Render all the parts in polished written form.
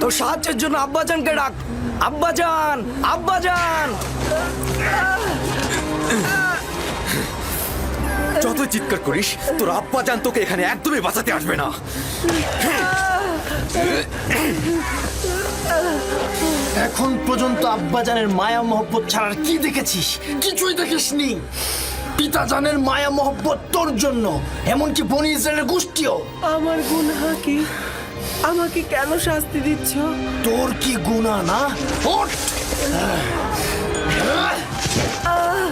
তোর সাহায্যের জন্য আব্বাজানকে ডাক। আব্বাজান, আব্বাজান। যত চিৎকার করিস তোর আব্বাজান তোকে এখানে একদমই বাঁচাতে আসবে না। এখন পর্যন্ত আব্বাজানের মায়া মহব্বত ছাড়ার কি দেখেছিস? কিছুই দেখিসনি। পিতাজানের মায়া মহব্বত তোর জন্য, এমনকি বনি ইসরায়েলের গোষ্ঠীও। আমার গুনাহ কি? আমাকে কেন শাস্তি দিচ্ছ? তোর কি গুনাহ না? ওঠ!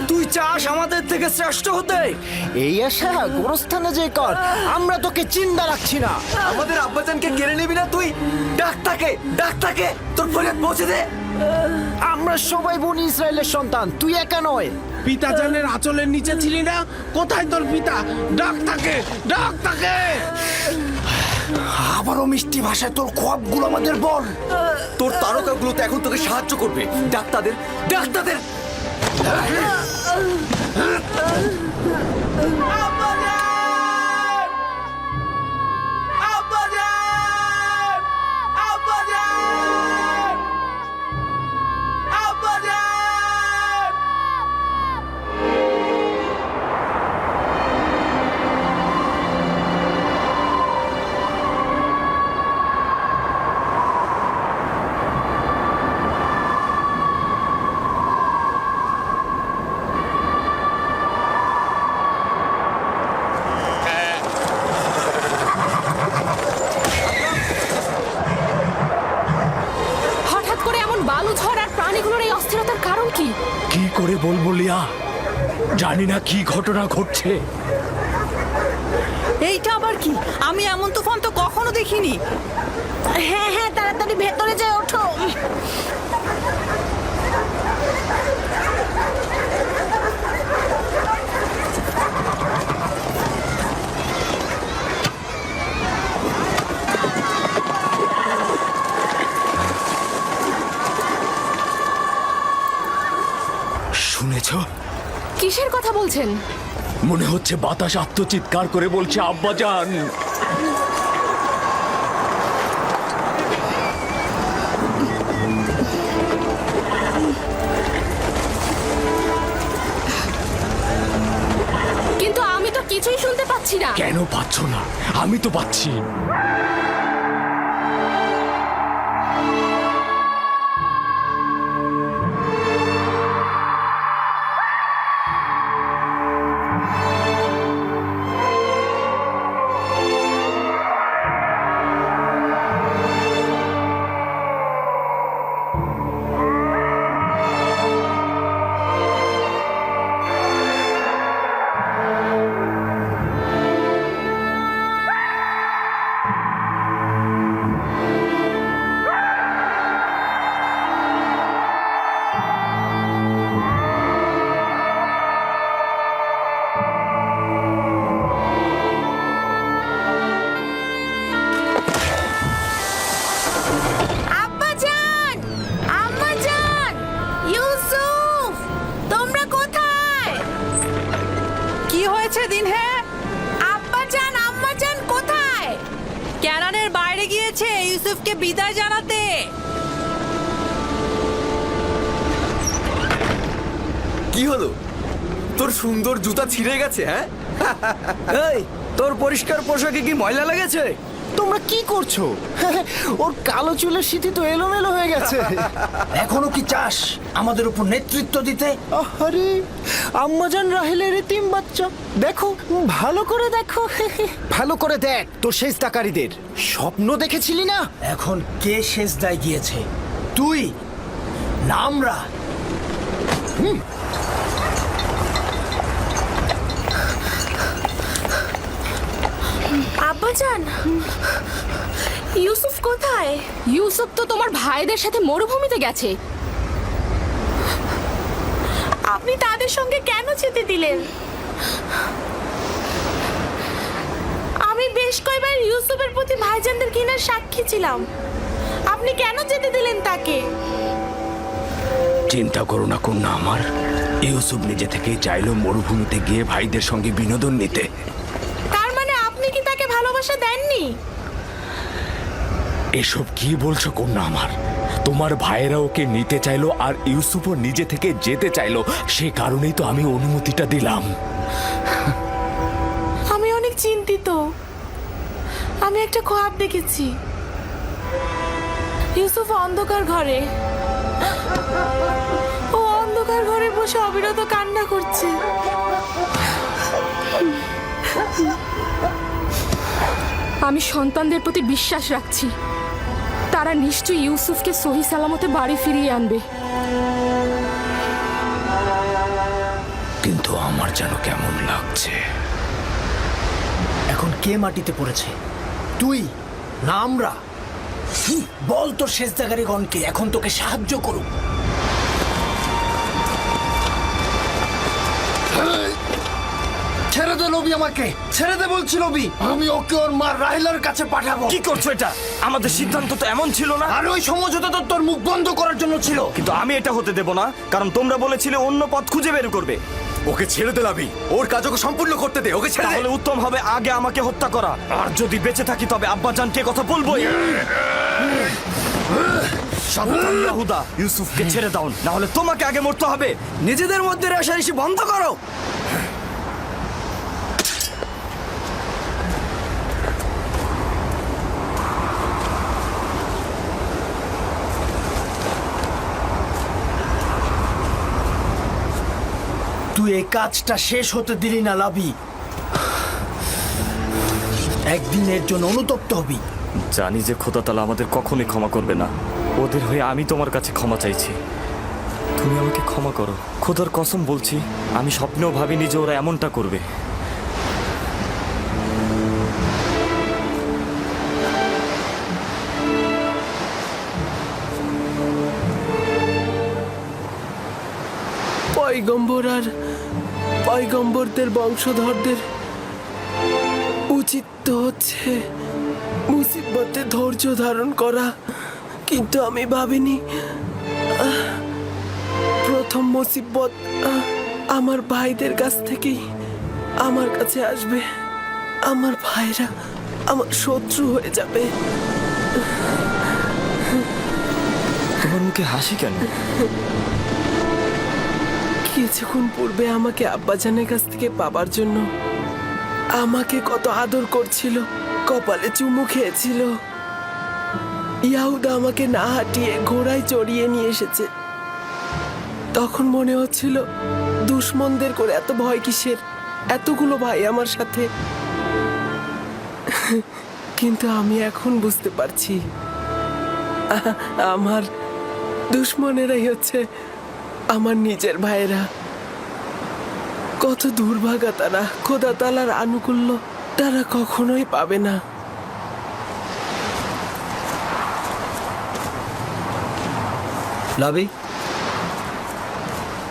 তুই চাস আমাদের থেকে শ্রেষ্ঠ হতে? এই আশা গোরস্থানে যে কর, আমরা তোকে চিন্তা রাখছি না। আমাদের আব্বাজানকে কেড়ে নিবি না তুই? ডাক্তারকে তোর ফরিয়াদ পৌঁছে দে। আমরা সবাই বনি ইসরায়েলের সন্তান, তুই একা নয়। পিতাজানের আঁচলের নিচে ছিলি না? কোথায় তোর পিতা? ডাক তাকে, ডাক তাকে। আবারও মিষ্টি ভাষায় তোর খোয়াবগুলো আমাদের বল। তোর তারকাগুলো তো এখন তোকে সাহায্য করবে। ডাক্তারদের। হঠাৎ করে এমন বালু ঝড় আর প্রাণীগুলোর এই অস্থিরতার কারণ কি? কি করে বলবো লিয়া, জানি না কি ঘটনা ঘটছে। এইটা আবার কি? আমি এমন তুফান তো কখনো দেখিনি। হ্যাঁ হ্যাঁ, তাড়াতাড়ি ভেতরে যেয়ে ওঠো। শুনেছ? কিসের কথা বলছেন? মনে হচ্ছে বাতাস আত্মচিৎকার করে বলছে আব্বাজান। কিন্তু আমি তো কিছুই শুনতে পাচ্ছি না। কেন পাচ্ছ না? আমি তো পাচ্ছি। আব্বাজান, আম্মাজান, ইউসুফ, তোমরা কোথায়? কি হয়েছে দিনহে? আব্বাজান, আম্মাজান কোথায়? ক্যানানের বাইরে গিয়েছে ইউসুফকে বিদায় জানাতে। কি হলো? তোর সুন্দর জুতা ছিঁড়ে গেছে? হ্যাঁ, এই, তোর পরিষ্কার পোশাকে কি ময়লা লেগেছে? তোমরা কি করছো? ওর কালো চুলের সিঁথি তো এলোমেলো হয়ে গেছে। এখনো কি চাস আমাদের উপর নেতৃত্ব দিতে? আরে আম্মাজান রাহেলের এতিম বাচ্চা, দেখো ভালো করে দেখো। ভালো করে দেখ তোর সেজদাকারীদের। স্বপ্ন দেখেছিলি না? এখন কে সেজদায় গিয়েছে? তুই না আমরা? আব্বাজান, ইউসুফ কোথায়? ইউসুফ তো তোমার ভাইদের সাথে মরুভূমিতে গেছে। আপনি তাদের সঙ্গে কেন যেতে দিলেন? আমি বেশ কয়েকবার ইউসুফের প্রতি ভাইজানদের ঘৃণার সাক্ষী ছিলাম। আপনি কেন যেতে দিলেন তাকে? চিন্তা করো না কন্যা আমার, ইউসুফ নিজে থেকেই চাইলো মরুভূমিতে গিয়ে ভাইদের সঙ্গে বিনোদন নিতে। তার মানে আপনি কি তাকে ভালোবাসা দেননি? এসব কি বলছো কন্যা আমার? তোমার ভাইয়েরা ওকে নিতে চাইলো আর ইউসুফও নিজে থেকে যেতে চাইলো, সে কারণেই তো আমি অনুমতিটা দিলাম। আমি অনেক চিন্তিত। আমি একটা খোয়াব দেখেছি। ইউসুফ অন্ধকার ঘরে, ও অন্ধকার ঘরে বসে অবিরত কান্না করছে। আমি সন্তানদের প্রতি বিশ্বাস রাখছি, তারা নিশ্চয়ই ইউসুফকে সহি সালামতে বাড়ি ফিরিয়ে আনবে। কিন্তু আমার যেন কেমন লাগছে। এখন কে মাটিতে পড়েছে, তুই না আমরা? বল তোর সেজদাকারীগণকে এখন তোকে সাহায্য করুক। ছেড়ে দে নবী, আমাকে ছেড়ে দে বলছি নবী। আমি ওকে ওর মা রাহেলার কাছে পাঠাবো। কি করছো এটা? আমাদের সিদ্ধান্ত তো এমন ছিল না। আর ওই সমঝোতা তো তোর মুখ বন্ধ করার জন্য ছিল। কিন্তু আমি এটা হতে দেব না, কারণ তোমরা বলেছিলে অন্য পথ খুঁজে বের করবে। ওকে ছেড়ে দে লাবি, ওর কাজ ওকে সম্পূর্ণ করতে দে, ওকে ছেড়ে দে। তাহলে উত্তম হবে আগে আমাকে হত্যা করা, আর যদি বেঁচে থাকি তবে আব্বাজানকে কথা বলবোই। সাবধান ইয়াহুদা, ইউসুফকে ছেড়ে দাও, না হলে তোমাকে আগে মরতে হবে। নিজেদের মধ্যে রেষারেষি বন্ধ করো। তুই এই কাজটা শেষ হতে দিলি না লাবি। একদিনের জন্য অনুতপ্ত হবি। জানি যে খোদা তাআলা আমাদের কখনোই ক্ষমা করবে না। ওদের হয়ে আমি তোমার কাছে ক্ষমা চাইছি, তুমি আমাকে ক্ষমা করো। খোদার কসম বলছি, আমি স্বপ্নেও ভাবিনি যে ওরা এমনটা করবে। পয়গম্বর আর পয়গম্বরদের বংশধরদের উচিত তো হচ্ছে মুসিবতে ধৈর্য ধারণ করা, কিন্তু আমি ভাবিনি প্রথম মুসিবত আমার ভাইদের কাছ থেকেই আমার কাছে আসবে। আমার ভাইরা আমার শত্রু হয়ে যাবে। তোমার মুখে হাসি কেন? কিছুক্ষণ পূর্বে আমাকে আব্বাজানের কাছ থেকে পাবার জন্য আমাকে কত আদর করছিল, কপালে চুমু খেয়েছিল। ইয়াহুদা আমাকে না হাঁটিয়ে ঘোড়ায় চড়িয়ে নিয়ে এসেছে। তখন মনে হচ্ছিল দুশ্মনদের করে এত ভয় কিসের, এতগুলো ভাই আমার সাথে। কিন্তু আমি এখন বুঝতে পারছি আমার দুশ্মনেরাই হচ্ছে আমার নিজের ভাইয়েরা। কত দুর্ভাগা তারা, খোদা তাআলার আনুকূল্য তারা কখনোই পাবে না। লাবি,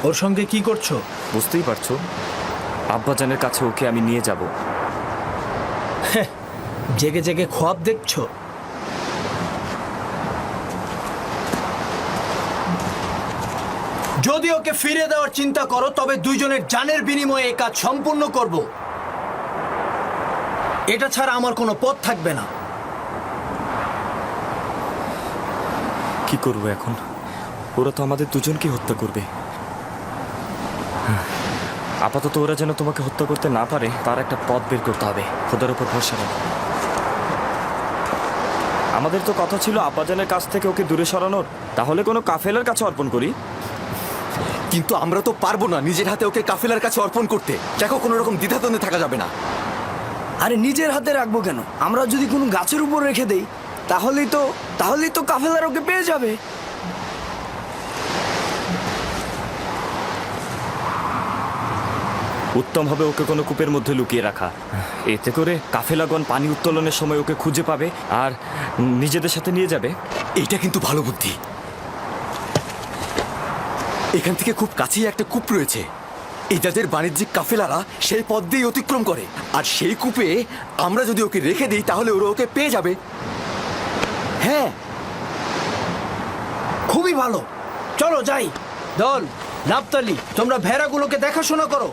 ওর সঙ্গে কি করছো? বুঝতেই পারছো, আব্বাজানের কাছে ওকে আমি নিয়ে যাব। জেগে জেগে খোয়াব দেখছো? যদি ওকে ফিরে দেওয়ার চিন্তা করো তবে দুইজনের জানের বিনিময়ে এই কাজ সম্পূর্ণ করব। এটা ছাড়া আমার কোনো পথ থাকবে না। কি করবো এখন? ওরা তো আমাদের দুজনকে হত্যা করবে। আপাতত ওরা যেন তোমাকে হত্যা করতে না পারে তার একটা পথ বের করতে হবে। খোদার উপর ভরসা রাখো। আমাদের তো কথা ছিল আব্বাজানের কাছ থেকে ওকে দূরে সরানোর, তাহলে কোনো কাফেলার কাছে অর্পণ করি। কিন্তু আমরা তো পারবো না নিজের হাতে ওকে কাফেলার কাছে অর্পণ করতে। দেখো, কোনো রকম দ্বিধাদ্বন্দ্বে থাকা যাবে না। আরে নিজের হাতে রাখবো কেন? আমরা যদি কোনো গাছের উপর রেখে দেই তাহলেই তো কাফেলার ওকে পেয়ে যাবে। উত্তম হবে ওকে কোনো কূপের মধ্যে লুকিয়ে রাখা। এতে করে কাফেলাগণ পানি উত্তোলনের সময় ওকে খুঁজে পাবে আর নিজেদের সাথে নিয়ে যাবে। এইটা কিন্তু ভালো বুদ্ধি। এখান থেকে খুব কাছেই একটা কূপ রয়েছে। এই যাদের বাণিজ্যিক কাফেলারা সেই পথ দিয়ে অতিক্রম করে, আর সেই কূপে আমরা যদি ওকে রেখে দিই তাহলে ওরা ওকে পেয়ে যাবে। হ্যাঁ, খুবই ভালো, চলো যাই। দল, নাপতালি, তোমরা ভেড়াগুলোকে দেখাশোনা করো।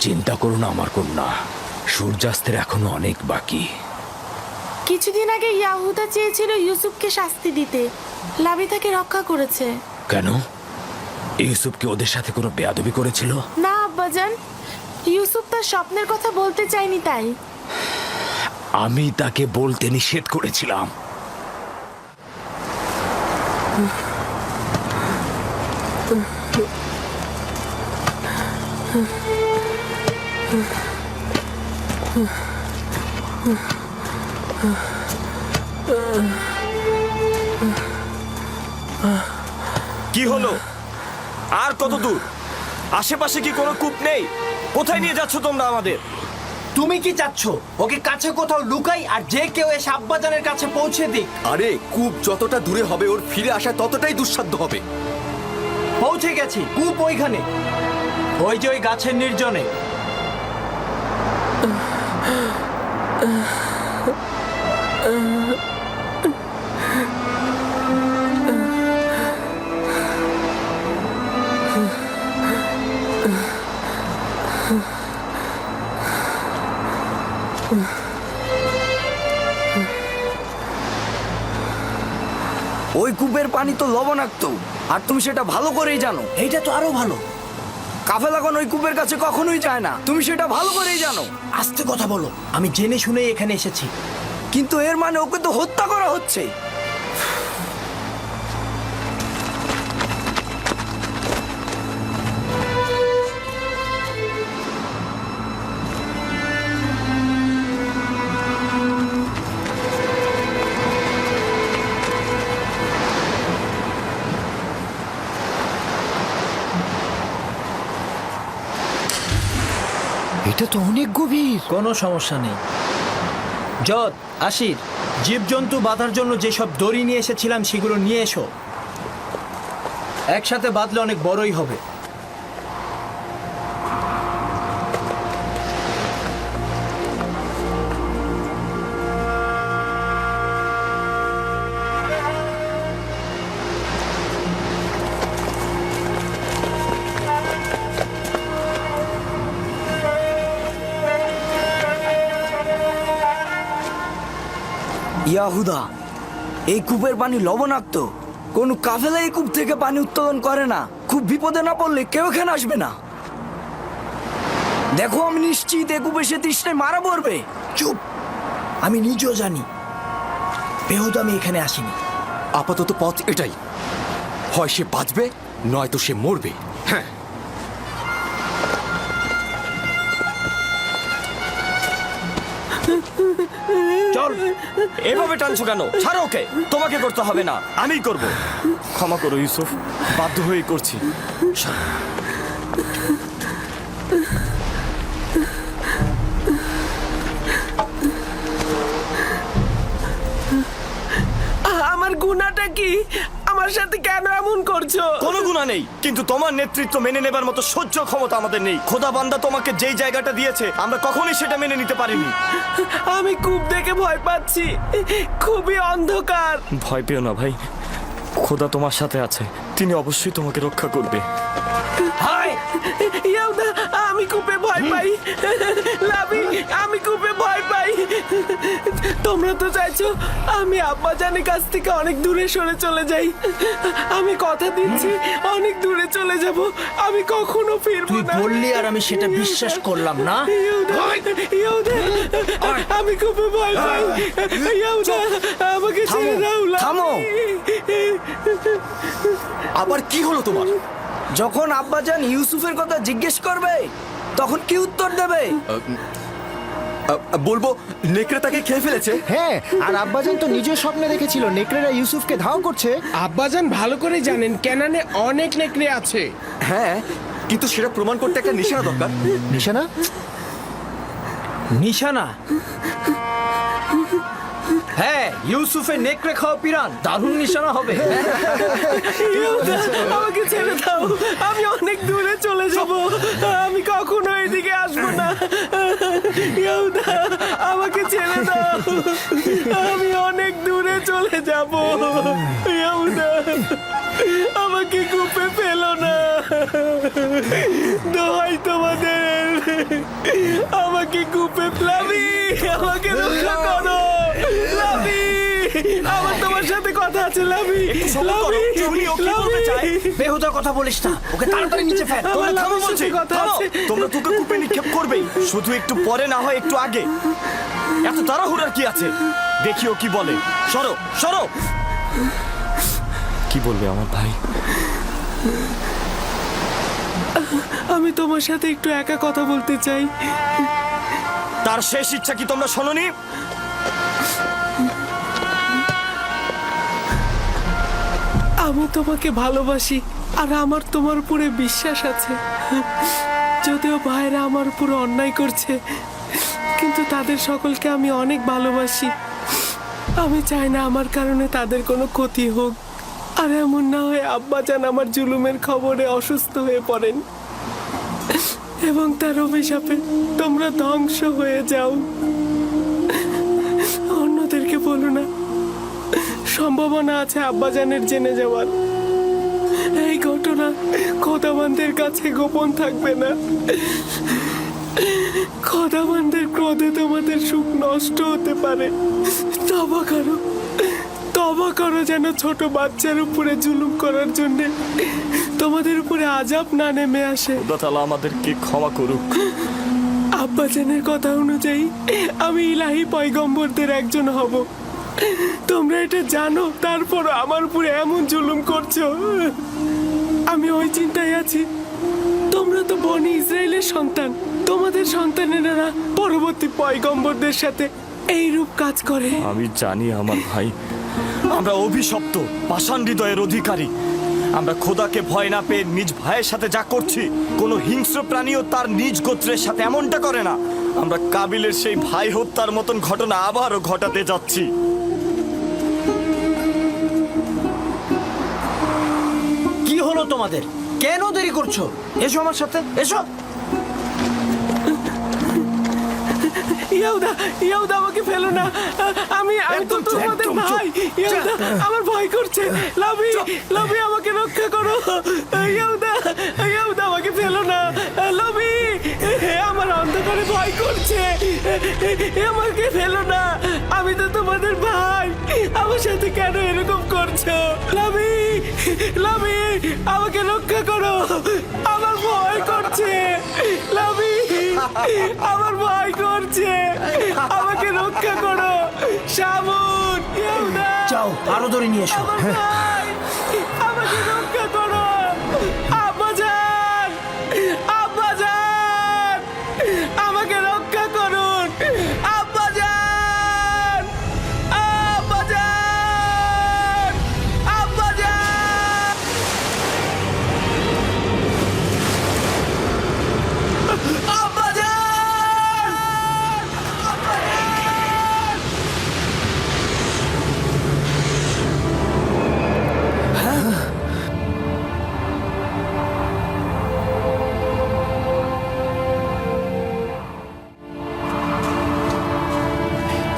চিন্তা করো না আমার কন্যা, সূর্যাস্তের এখনো অনেক বাকি। কিছুদিন আগে ইয়াহুদা চেয়েছিল ইউসুফকে শাস্তি দিতে, লাবি তাকে রক্ষা করেছে। কেন? ইউসুফ কি ওদের সাথে কোনো বেয়াদবি করেছিল? না আব্বাজান, ইউসুফ তার স্বপ্নের কথা বলতে চায়নি তাই। আমি তাকে বলতে নিষেধ করেছিলাম। কি হলো? আর কত দূর? আশেপাশে কি কোনো কূপ নেই? কোথায় নিয়ে যাচ্ছ তোমরা আমাদের? তুমি কি চাচ্ছ ওকে কাছে কোথাও লুকাই আর যে কেউ এসে আব্বাজানের কাছে পৌঁছে দিক? আরে কূপ যতটা দূরে হবে ওর ফিরে আসা ততটাই দুঃসাধ্য হবে। পৌঁছে গেছি, কূপ ওইখানে, ওই যে ওই গাছের নির্জনে। ওই কূপের পানি তো লবণাক্ত, আর তুমি সেটা ভালো করেই জানো। এইটা তো আরো ভালো। কাফেলাগণ ওই কূপের কাছে কখনোই যায় না, তুমি সেটা ভালো করেই জানো। আস্তে কথা বলো, আমি জেনে শুনেই এখানে এসেছি। কিন্তু এর মানে ওকে তো হত্যা করা হচ্ছে। এটা তো অনেক গভীর। কোনো সমস্যা নেই। যত আশির জীবজন্তু বাঁধার জন্য যেসব দড়ি নিয়ে এসেছিলাম সেগুলো নিয়ে এসো, একসাথে বাঁধলে অনেক বড়ই হবে। ইয়াহুদা, এই কূপের পানি লবণাক্ত। কোন কাফেলা এই কূপ থেকে পানি উত্তোলন করে না। খুব বিপদে না পড়লে কেউ এখানে আসবে না। দেখো, আমি নিশ্চিত এই কূপে সে তৃষ্ণায় মারা পড়বে। চুপ, আমি নিজেও জানি বেহুদা আমি এখানে আসিনি। আপাতত পথ এটাই, হয় সে বাঁচবে নয়তো সে মরবে। হ্যাঁ, চল। এভাবে টানছো কেন? ছাড়ো ওকে। তোমাকে করতে হবে না, আমিই করব। ক্ষমা করো ইউসুফ, বাধ্য হয়েই করছি। আমার গুনাহটা কি? আমার সাথে কেন এমন করছো? কোনো গুনাহ নেই, কিন্তু তোমার নেতৃত্ব মেনে নেবার মতো সহ্য ক্ষমতা আমাদের নেই। খোদা বান্দা তোমাকে যেই জায়গাটা দিয়েছে আমরা কখনোই সেটা মেনে নিতে পারিনি। আমি কূপ দেখে ভয় পাচ্ছি, খুবই অন্ধকার। ভয় পেও না ভাই, খোদা তোমার সাথে আছে, তিনি অবশ্যই তোমাকে রক্ষা করবে। হাই ইয়াহুদা, আমি কূপে ভয় পাই। লাবি, আমি কূপে ভয় পাই। তোমরা তো চাইছো আমি আব্বাজানের কাছ থেকে অনেক দূরে সরে চলে যাই। আমি কথা দিচ্ছি অনেক দূরে চলে যাব, আমি কখনো ফিরবো না। বললি আর আমি সেটা বিশ্বাস করলাম না। ইয়াহুদা, আমি কূপে ভয় পাই। ইয়াহুদা, আমাকে ছেড়ে দাও। থামো। আবার কি হলো তোমার? যখন আব্বাজান ইউসুফের কথা জিজ্ঞেস করবে তখন কি উত্তর দেবে? বলবো নেকড়ে তাকে খেয়ে ফেলেছে। হ্যাঁ, আর আব্বাজান তো নিজের স্বপ্নে দেখেছিল নেকড়েরা ইউসুফকে ধাও করছে। আব্বাজান ভালো করে জানেন কেনানে অনেক নেকড়ে আছে। হ্যাঁ, কিন্তু সেটা প্রমাণ করতে একটা নিশানা দরকার। নিশানা? নিশানা? হ্যাঁ, ইউসুফের নেকড়ে খাওয়া পিরান দারুণ নিশানা হবে। ইয়াহুদা, আমাকে ছেড়ে দাও, আমি অনেক দূরে চলে যাব, আমি কখনো এদিকে আসবো না। ইয়াহুদা, আমাকে ছেড়ে দাও, আমি অনেক দূরে চলে যাব। ইয়াহুদা, আমাকে কূপে ফেলো না, দোহাই তোমাদের। আমাকে কূপে লাভি, আমাকে রক্ষা করো লাভি, আমার তোমার সাথে কথা আছে লাভি, লাভি, লাভি। বেহুদা কথা বলিস না, ওকে তাড়াতাড়ি নিচে ফেল। আমার থামো লাভির বলছি, সাথে কথা থামো। আছে। তোমরা তোকে কূপে নিক্ষেপ করবেই, শুধু একটু পরে না হয় একটু আগে। এত তাড়াহুড়ার কি আছে? দেখিও কি বলে। সরো সরো। কি বলবে আমার ভাই? আমি তোমার সাথে একটু একা কথা বলতে চাই। তার শেষ ইচ্ছা কি তোমরা শোনোনি? আমি তোমাকে ভালোবাসি আর আমার তোমার উপরে বিশ্বাস আছে। যদিও ভাইরা আমার উপরে অন্যায় করছে, কিন্তু তাদের সকলকে আমি অনেক ভালোবাসি। আমি চাই না আমার কারণে তাদের কোনো ক্ষতি হোক, আর এমন না হয় আব্বাজান আমার জুলুমের খবরে অসুস্থ হয়ে পড়েন এবং তার অভিশাপে তোমরা ধ্বংস হয়ে যাও। অন্যদেরকে বলো না, সম্ভাবনা আছে আব্বাজানের জেনে যাওয়ার। এই ঘটনা খোদাবানদের কাছে গোপন থাকবে না। খোদাবানদের ক্রোধে তোমাদের সুখ নষ্ট হতে পারে। তবা করো যেন ছোট বাচ্চার উপরে জুলুম করার জন্য তোমাদের উপরে আযাব না নেমে আসে। খোদা তাআলা আমাদেরকে ক্ষমা করুক। আব্বাজানের কথা অনুযায়ী আমি ইলাহি পয়গম্বরদের একজন হব। তোমরা এটা জানো, তারপর আমার উপরে এমন জুলুম করছো। আমি ওই চিন্তায় আছি, তোমরা তো বনি ইসরায়েলের সন্তান, তোমাদের সন্তানেরা পরবর্তী পয়গম্বরদের সাথে এইরূপ কাজ করে। আমি জানি আমার ভাই, আমরা অভিশপ্ত পাষাণ হৃদয়ের অধিকারী। আমরা খোদাকে ভয় না পেয়ে নিজ ভাইয়ের সাথে যা করছি, কোনো হিংস্র প্রাণীও তার নিজ গোত্রের সাথে এমনটা করে না। আমরা কাবিলের সেই ভাই হত্যার মতন ঘটনা আবারও ঘটাতে যাচ্ছি। কি হলো তোমাদের? কেন দেরি করছো? এসো আমার সাথে, এসো। ইয়াহুদা আমাকে ফেলো না, আমি তো তোমাদের ভাই। ইয়াহুদা আমার ভয় করছে। লাভি আমাকে রক্ষা করো। ইয়াহুদা আমাকে ফেলো না। লাভি আমার অন্ধকারে ভয় করছে, আমাকে ফেলো না। আমি তো তোমাদের ভাই, আমার সাথে কেন এরকম করছো? লাভি আমাকে রক্ষা করো, আমার ভয় করছে। লাভি আমার ভয় করছে, আমাকে রক্ষা করো। শামুন, ইয়াহুদা, যাও আরো ধরে নিয়ে এসো। আমার ভাই, আমাকে রক্ষা করো। আব্বাজান, আমাকে রক্ষা করুন। আব্বাজান, আব্বাজান,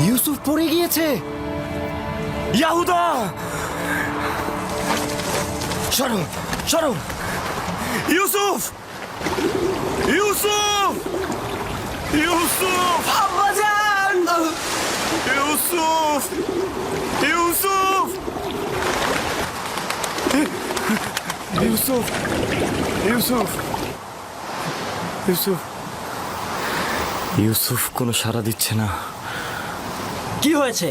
ইউসুফ পড়ে গিয়েছে। ইয়াহুদা, সরো সরো। ইউসুফ, ইউসুফ, ইউসুফ, আব্বাজান! ইউসুফ, ইউসুফ, ইউসুফ, ইউসুফ, ইউসুফ, ইউসুফ কোনো সাড়া দিচ্ছে না। কি হয়েছে?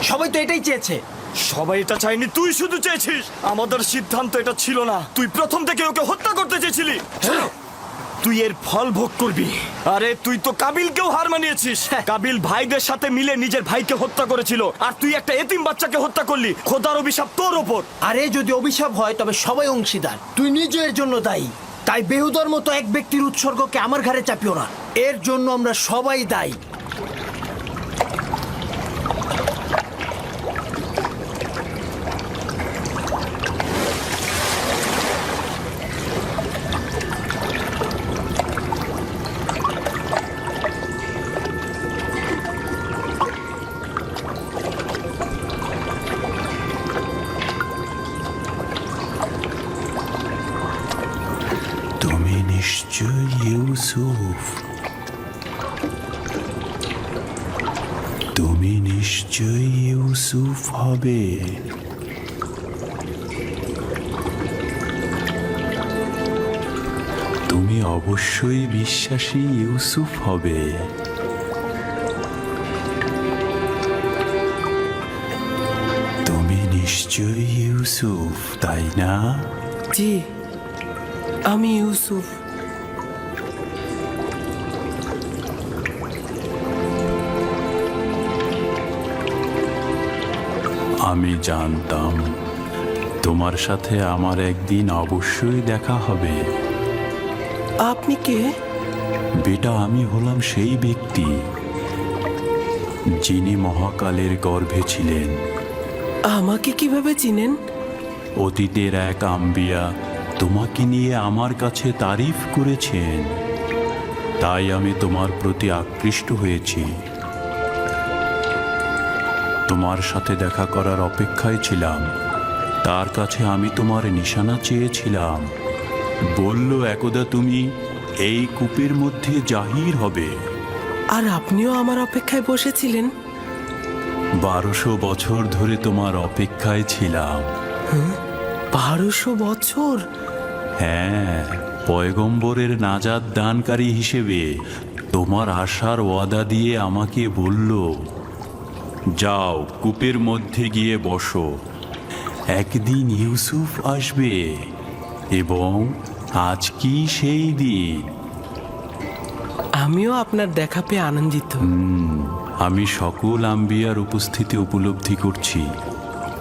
সবাই তো এটাই চেয়েছে। সবাই এটা চাইনি, তুই শুধু চেয়েছিস। আমাদের সিদ্ধান্ত এটা ছিল না। তুই প্রথম থেকে ওকে হত্যা করতে চেয়েছিলি। তুই এর ফল ভোগ করবি। আরে তুই তো কাবিলকেও হার মানিয়েছিস। কাবিল ভাইদের সাথে মিলে নিজের ভাইকে হত্যা করেছিল, আর তুই একটা এতিম বাচ্চাকে হত্যা করলি। খোদার অভিশাপ তোর ওপর। আরে যদি অভিশাপ হয় তবে সবাই অংশীদার, তুই নিজের জন্য দায়ী। তাই বেহুদার মতো এক ব্যক্তির উৎসর্গকে আমার ঘাড়ে চাপিও না। এর জন্য আমরা সবাই দায়ী। তুমি নিশ্চয় নিশ্চয় ইউসুফ, তুমি নিশ্চয় ইউসুফ হবে। তুমি অবশ্যই বিশ্বাসী ইউসুফ হবে। তুমি নিশ্চয় ইউসুফ, তাই না? জি, আমি ইউসুফ। আমি জানতাম তোমার সাথে আমার একদিন অবশ্যই দেখা হবে। আপনি কে? বেটা, আমি হলাম সেই ব্যক্তি যিনি মহাকালের গর্ভে ছিলেন। আমাকে কিভাবে চিনেন? অতীতের এক আম্বিয়া তোমাকে নিয়ে আমার কাছে তারিফ করেছেন, তাই আমি তোমার প্রতি আকৃষ্ট হয়েছি। তোমার সাথে দেখা করার অপেক্ষায় ছিলাম। তার কাছে আমি তোমার নিশানা চেয়েছিলাম। বলল একদা তুমি এই কূপের মধ্যে জাহির হবে। আর আপনিও আমার অপেক্ষায় বসেছিলেন? 1200 বছর ধরে তোমার অপেক্ষায় ছিলাম। 1200 বছর? হ্যাঁ, পয়গম্বরের নাজাত দানকারী হিসেবে তোমার আশার ওয়াদা দিয়ে আমাকে বলল, যাও কূপের মধ্যে গিয়ে বসো, একদিন ইউসুফ আসবে এবং আজ কি সেই দিন। আমিও আপনার দেখা পেয়ে আনন্দিত। আমি সকল আম্বিয়ার উপস্থিতি উপলব্ধি করছি।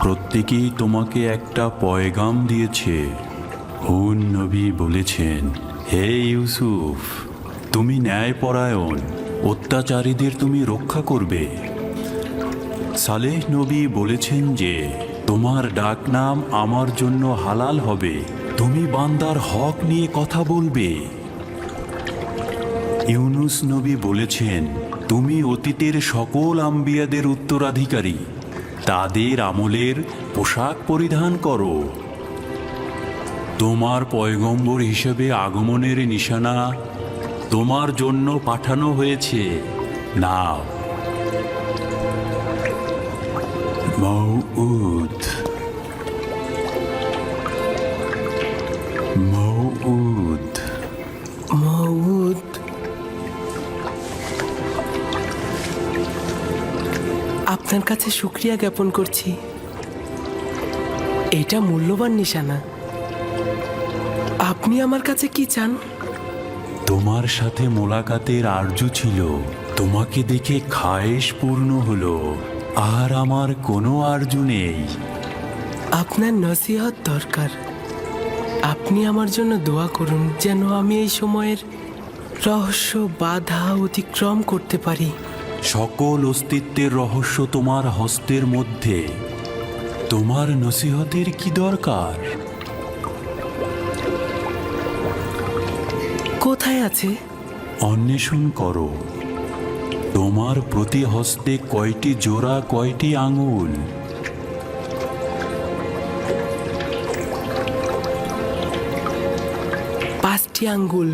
প্রত্যেকেই তোমাকে একটা পয়গাম দিয়েছে। হুন নবী বলেছেন, হে ইউসুফ, তুমি ন্যায়পরায়ণ, অত্যাচারীদের তুমি রক্ষা করবে। সালেহ নবী বলেছেন যে তোমার ডাকনাম আমার জন্য হালাল হবে, তুমি বান্দার হক নিয়ে কথা বলবে। ইউনুস নবী বলেছেন, তুমি অতীতের সকল আম্বিয়াদের উত্তরাধিকারী, তাদের আমলের পোশাক পরিধান করো। তোমার পয়গম্বর হিসেবে আগমনের নিশানা তোমার জন্য পাঠানো হয়েছে, নাও। মউউদ, মউউদ, মউদ। আপনার কাছে শুকরিয়া জ্ঞাপন করছি। এটা মূল্যবান নিশানা। আপনি আমার কাছে কি চান? তোমার সাথে মোলাকাতের আরজু ছিল, তোমাকে দেখে খায়েশ পূর্ণ হলো, আর আমার কোনো আরজু নেই। আপনার নসিহত দরকার। আপনি আমার জন্য দোয়া করুন যেন আমি এই সময়ের রহস্য বাধা অতিক্রম করতে পারি। সকল অস্তিত্বের রহস্য তোমার হস্তের মধ্যে। তোমার নসিহতের কি দরকার? কোথায় আছে? অন্বেষণ করো। তোমার প্রতি হস্তে কয়টি জোড়া, কয়টি আঙুল? পাঁচটি আঙ্গুল,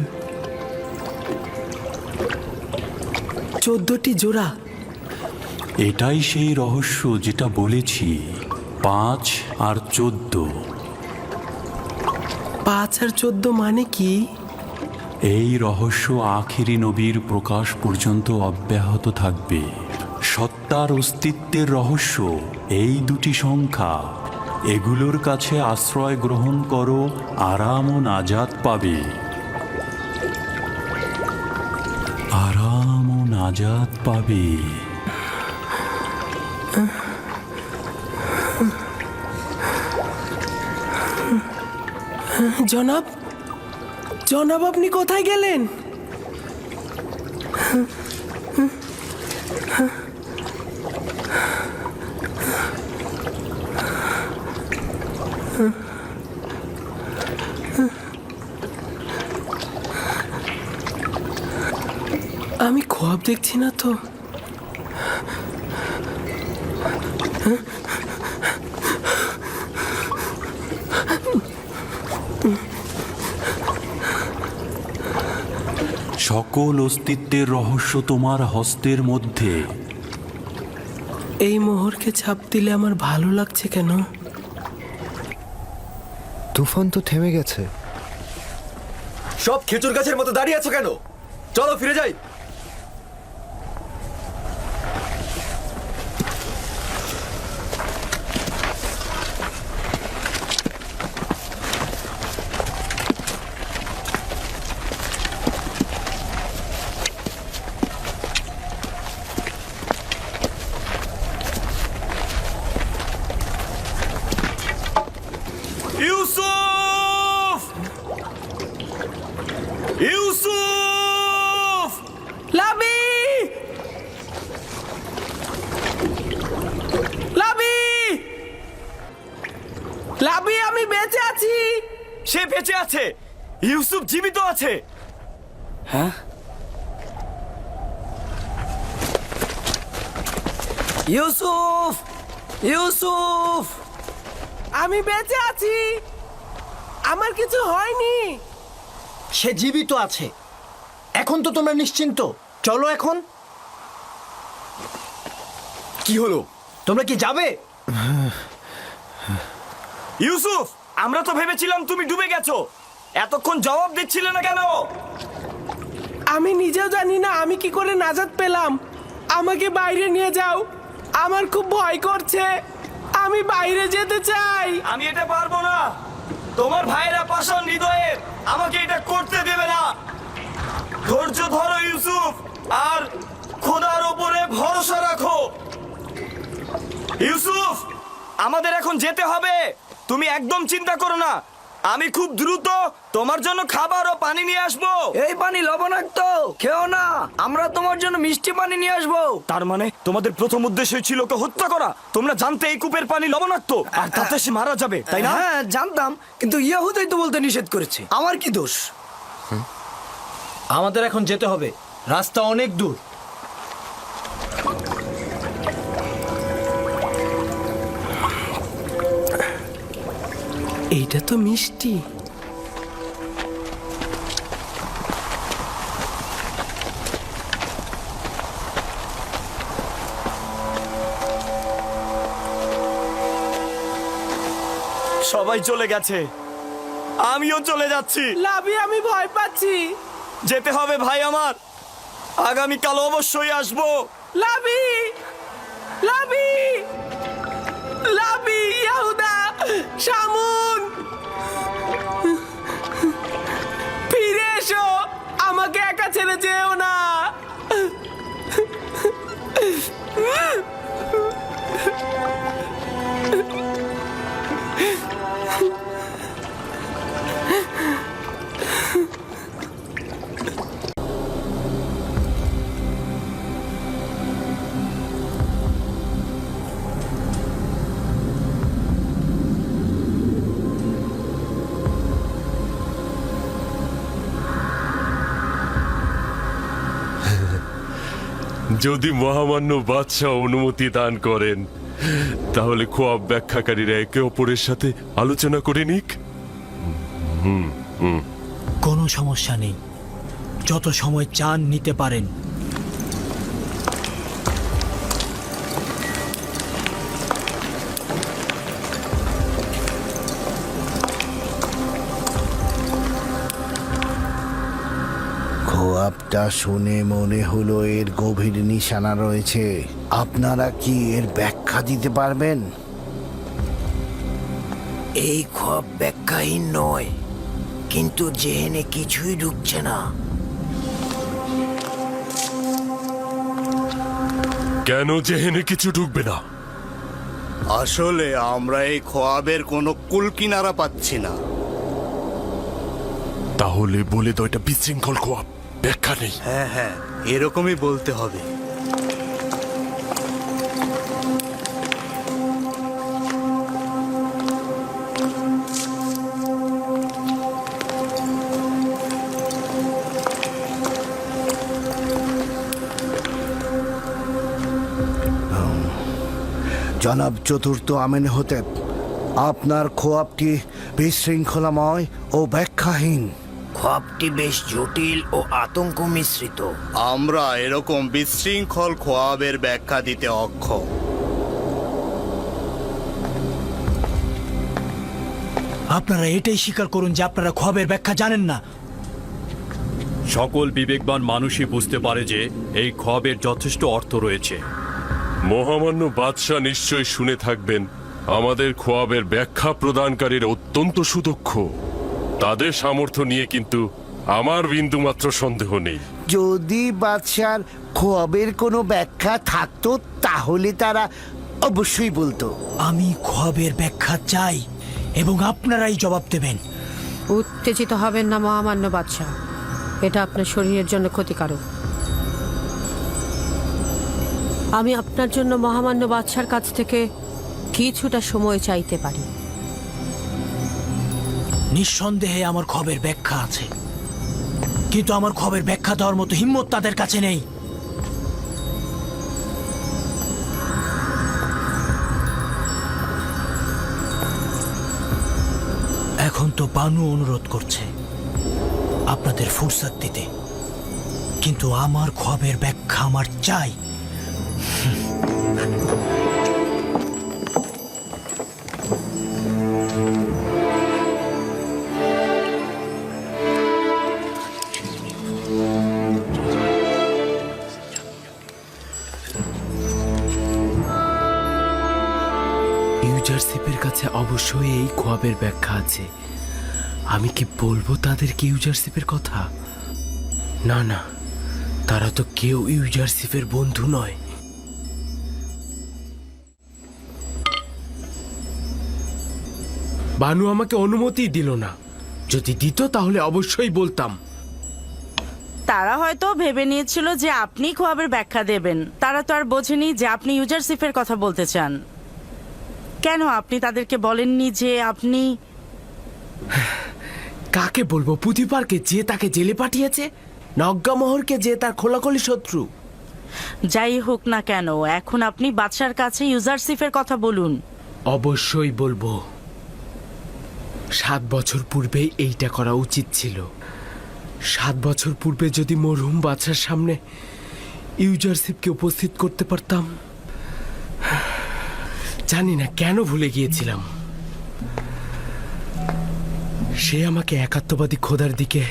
14টি জোড়া। এটাই সেই রহস্য যেটা বলেছি, 5 আর 14। 5 আর 14 মানে কি? এই রহস্য আখিরি নবীর প্রকাশ পর্যন্ত অব্যাহত থাকবে। সত্তার অস্তিত্বের রহস্য এই দুটি সংখ্যা। এগুলোর কাছে আশ্রয় গ্রহণ করো, আরাম ও নাজাত পাবে। আরাম ও নাজাত পাবে। জনাব, জনাব, আপনি কোথায় গেলেন? আমি খোয়াব দেখছি না তো? সকল অস্তিত্বের রহস্য তোমার হস্তের মধ্যে। এই মোহরকে ছাপ দিলে আমার ভালো লাগছে কেন? তুফান তো থেমে গেছে। সব খেজুর গাছের মতো দাঁড়িয়ে আছো কেন? চলো ফিরে যাই। ইউসুফ! ইউসুফ! লাবি! লাবি! লাবি, আমি বেঁচে আছি। সে বেঁচে আছে। ইউসুফ জীবিত আছে। হ্যাঁ, ইউসুফ! ইউসুফ! আমি বেঁচে আছি, আমার কিছু হয়নি। সে জীবিত আছে। এখন তো তোমরা নিশ্চিন্ত। চলো এখন। কি হলো? তোমরা কি যাবে? ইউসুফ, আমরা তো ভেবেছিলাম তুমি ডুবে গেছো। এতক্ষণ জবাব দিচ্ছিলে না কেন? আমি নিজেও জানি না আমি কি করে নাজাত পেলাম। আমাকে বাইরে নিয়ে যাও, আমার খুব ভয় করছে। আমি বাইরে যেতে চাই। আমি এটা পারবো না। তোমার ভাইয়েরা পাষাণ হৃদয়ের, আমাকে এটা করতে দেবে না। ধৈর্য ধরো ইউসুফ, আর খোদার ওপরে ভরসা রাখো। ইউসুফ, আমাদের এখন যেতে হবে। তুমি একদম চিন্তা করো না। আমি খুব দ্রুত তোমার জন্য খাবার ও পানি নিয়ে আসবো। এই পানি লবণাক্ত, খেও না। আমরা তোমার জন্য মিষ্টি পানি নিয়ে আসবো। তার মানে তোমাদের প্রথম উদ্দেশ্যই ছিল ওকে হত্যা করা। তোমরা জানতে এই কূপের পানি লবণাক্ত, আর তাতে সে মারা যাবে, তাই না? হ্যাঁ জানতাম, কিন্তু ইয়াহুদাই তো বলতে নিষেধ করেছে। আমার কি দোষ? আমাদের এখন যেতে হবে। রাস্তা অনেক দূর। এইটা তো মিষ্টি। সবাই চলে গেছে, আমিও চলে যাচ্ছি। লাবি, আমি ভয় পাচ্ছি। যেতে হবে ভাই আমার। আগামীকাল অবশ্যই আসবো। লাবি! লাবি! লাবি! ইয়াহুদা! শামুন! ফিরে এসো, আমাকে একা ছেড়ে যেও না। যদি মহামান্য বাদশাহ অনুমতি দান করেন, তাহলে খোয়াব ব্যাখ্যাকারীরা একে অপরের সাথে আলোচনা করে নিক। কোনো সমস্যা নেই, যত সময় চান নিতে পারেন। খোয়াবটা শুনে মনে হলো এর গভীর নিশানা রয়েছে। আপনারা কি এর ব্যাখ্যা দিতে পারবেন? এই খোয়াব ব্যাখ্যাহীন নয়, কিন্তু জেহেনে কিছুই ঢুকছে না। কেন জেহেনে কিছু ঢুকবে না? আসলে আমরা এই খোয়াবের কোনো কুলকিনারা পাচ্ছি না। তাহলে বলে তো এটা বিশৃঙ্খল খোয়াব, ব্যাখ্যা নেই। হ্যাঁ হ্যাঁ, এরকমই বলতে হবে। জনাব চতুর্থ আমেনহোতেপ, আপনার খোয়াবটি বিশৃঙ্খলাময় ও ব্যাখ্যাহীন। খোয়াবটি বেশ জটিল ও আতঙ্ক মিশ্রিত। আমরা এরকম বিশৃঙ্খল খোয়াবের ব্যাখ্যা দিতে অক্ষম। আপনারা এটাই স্বীকার করুন যে আপনারা খোয়াবের ব্যাখ্যা জানেন না। সকল বিবেকবান মানুষই বুঝতে পারে যে এই খোয়াবের যথেষ্ট অর্থ রয়েছে। মহামান্য বাদশাহ নিশ্চয় শুনে থাকবেন আমাদের খোয়াবের ব্যাখ্যা প্রদানকারীর অত্যন্ত সুদক্ষ। তাদের সামর্থ্য নিয়ে কিন্তু আমার বিন্দুমাত্র সন্দেহ নেই। যদি বাদশার খোয়াবের কোনো ব্যাখ্যা থাকতো তাহলে তারা অবশ্যই বলতো। আমি খোয়াবের ব্যাখ্যা চাই এবং আপনারাই জবাব দেবেন। উত্তেজিত হবেন না মহামান্য বাদশাহ, এটা আপনার শরীরের জন্য ক্ষতিকারক। আমি আপনার জন্য মহামান্য বাদশার কাছ থেকে কিছুটা সময় চাইতে পারি। নিঃসন্দেহে আমার খোয়াবের ব্যাখ্যা আছে, কিন্তু আমার খোয়াবের ব্যাখ্যা দেওয়ার মতো হিম্মত তাদের কাছে নেই। এখন তো বানু অনুরোধ করছে আপনাদের ফুরসত দিতে, কিন্তু আমার খোয়াবের ব্যাখ্যা আমার চাই। ইউজারশিপের কাছে অবশ্যই এই খোয়াবের ব্যাখ্যা আছে। আমি কি বলবো তাদেরকে ইউজারশিপের কথা? না না, তারা তো কেউ ইউজারশিপের বন্ধু নয়। বানু আমাকে অনুমতি দিল না, যদি দিত তাহলে অবশ্যই বলতাম। তারা হয়তো ভেবে নিয়েছিল যে আপনি খোয়াবের ব্যাখ্যা দেবেন। তারা তো আর বোঝেনি যে আপনি ইউজারশিপের কথা বলতে চান। কেন আপনি তাদেরকে বলেননি যে আপনি... কাকে বলবো? পুতিপারকে, যে তাকে জেলে পাঠিয়েছে, নগ্গামোহরকে, যে তার খোলাখলি শত্রু। যাই হোক না কেন, এখন আপনি বাদশার কাছে ইউজারশিপের কথা বলুন। অবশ্যই বলবো। 7 বছর পূর্বে এইটা করা উচিত ছিল। 7 বছর পূর্বে যদি মরহুম বাদশার সামনে ইউজারশিপকে উপস্থিত করতে পারতাম। জানি না কেন ভুলে গিয়েছিলাম। সে আমাকে একাত্মবাদী খোদার দিকে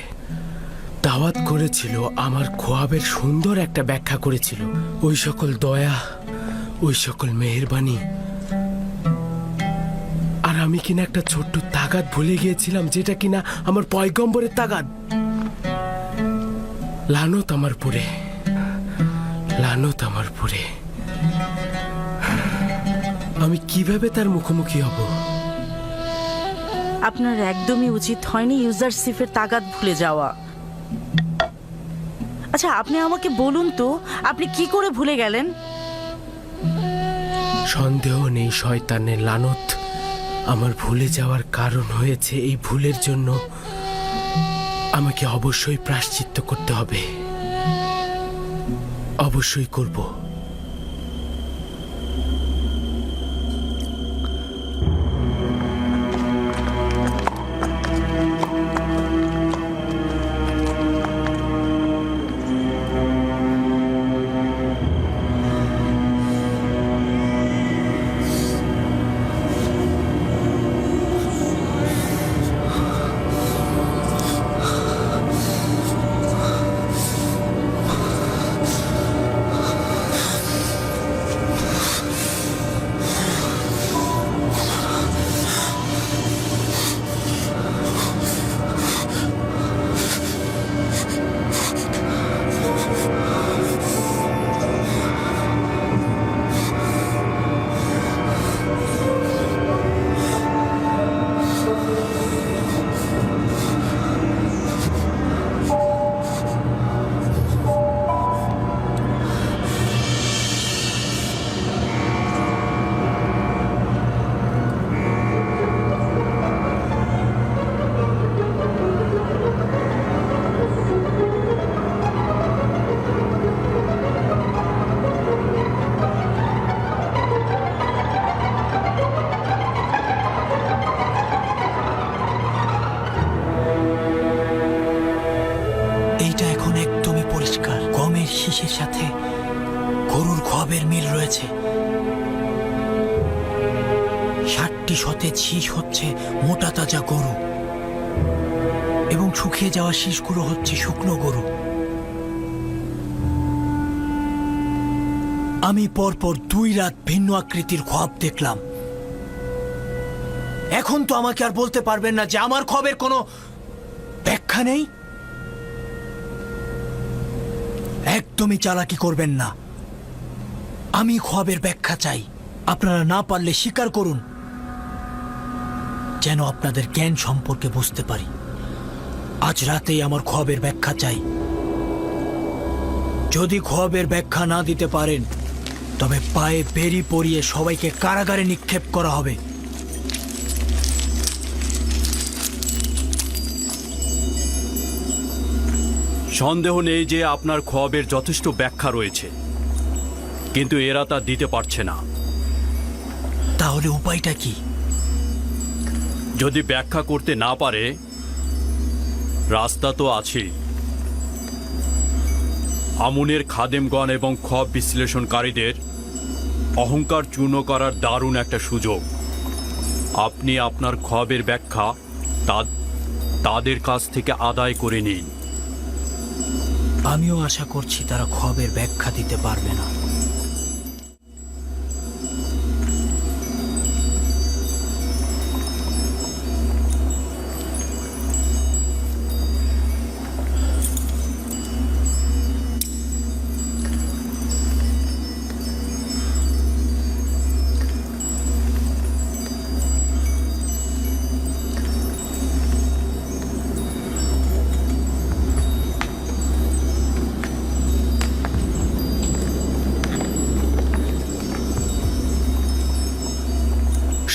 দাওয়াত করেছিল, আমার খোয়াবের সুন্দর একটা ব্যাখ্যা করেছিল। ওই সকল দয়া, ওই সকল মেহেরবানি, আর আমি কিনা একটা ছোট্ট তাগাদ ভুলে গিয়েছিলাম, যেটা কিনা আমার পয়গম্বরের তাগাদ। লানত আমার পুরে, লানত আমার পুরে। আমি কিভাবে তার মুখোমুখি হব? আপনার একদমই উচিত হয়নি ইউজারশিপের তাগাদ ভুলে যাওয়া। আচ্ছা, আপনি আমাকে বলুন তো, আপনি কি করে ভুলে গেলেন? সন্দেহ নেই শয়তানের লানত আমার ভুলে যাওয়ার কারণ হয়েছে। এই ভুলের জন্য আমাকে অবশ্যই প্রায়শ্চিত্ত করতে হবে। অবশ্যই করব। ধানের শীষের সাথে গরুর খোয়াবের মিল রয়েছে। 60টি সতেজ শীষ হচ্ছে মোটা তাজা গরু এবং শুকিয়ে যাওয়া শীষগুলো হচ্ছে শুকনো গরু। আমি পরপর 2 রাত ভিন্ন আকৃতির খোয়াব দেখলাম। এখন তো আমাকে আর বলতে পারবেন না যে আমার খোয়াবের কোনো ব্যাখ্যা নেই। একদমই চালাকি করবেন না। আমি খোয়াবের ব্যাখ্যা চাই। আপনারা না পারলে স্বীকার করুন, যেন আপনাদের জ্ঞান সম্পর্কে বুঝতে পারি। আজ রাতেই আমার খোয়াবের ব্যাখ্যা চাই। যদি খোয়াবের ব্যাখ্যা না দিতে পারেন তবে পায়ে বেরি পরিয়ে সবাইকে কারাগারে নিক্ষেপ করা হবে। সন্দেহ নেই যে আপনার খোয়াবের যথেষ্ট ব্যাখ্যা রয়েছে, কিন্তু এরা তা দিতে পারছে না। তাহলে উপায়টা কি? যদি ব্যাখ্যা করতে না পারে, রাস্তা তো আছে। আমুনের খাদেমগণ এবং খোয়াব বিশ্লেষণকারীদের অহংকার চূর্ণ করার দারুণ একটা সুযোগ। আপনি আপনার খোয়াবের ব্যাখ্যা তাদের কাছ থেকে আদায় করে নিন। আমিও আশা করছি তারা খোয়াবের ব্যাখ্যা দিতে পারবে না।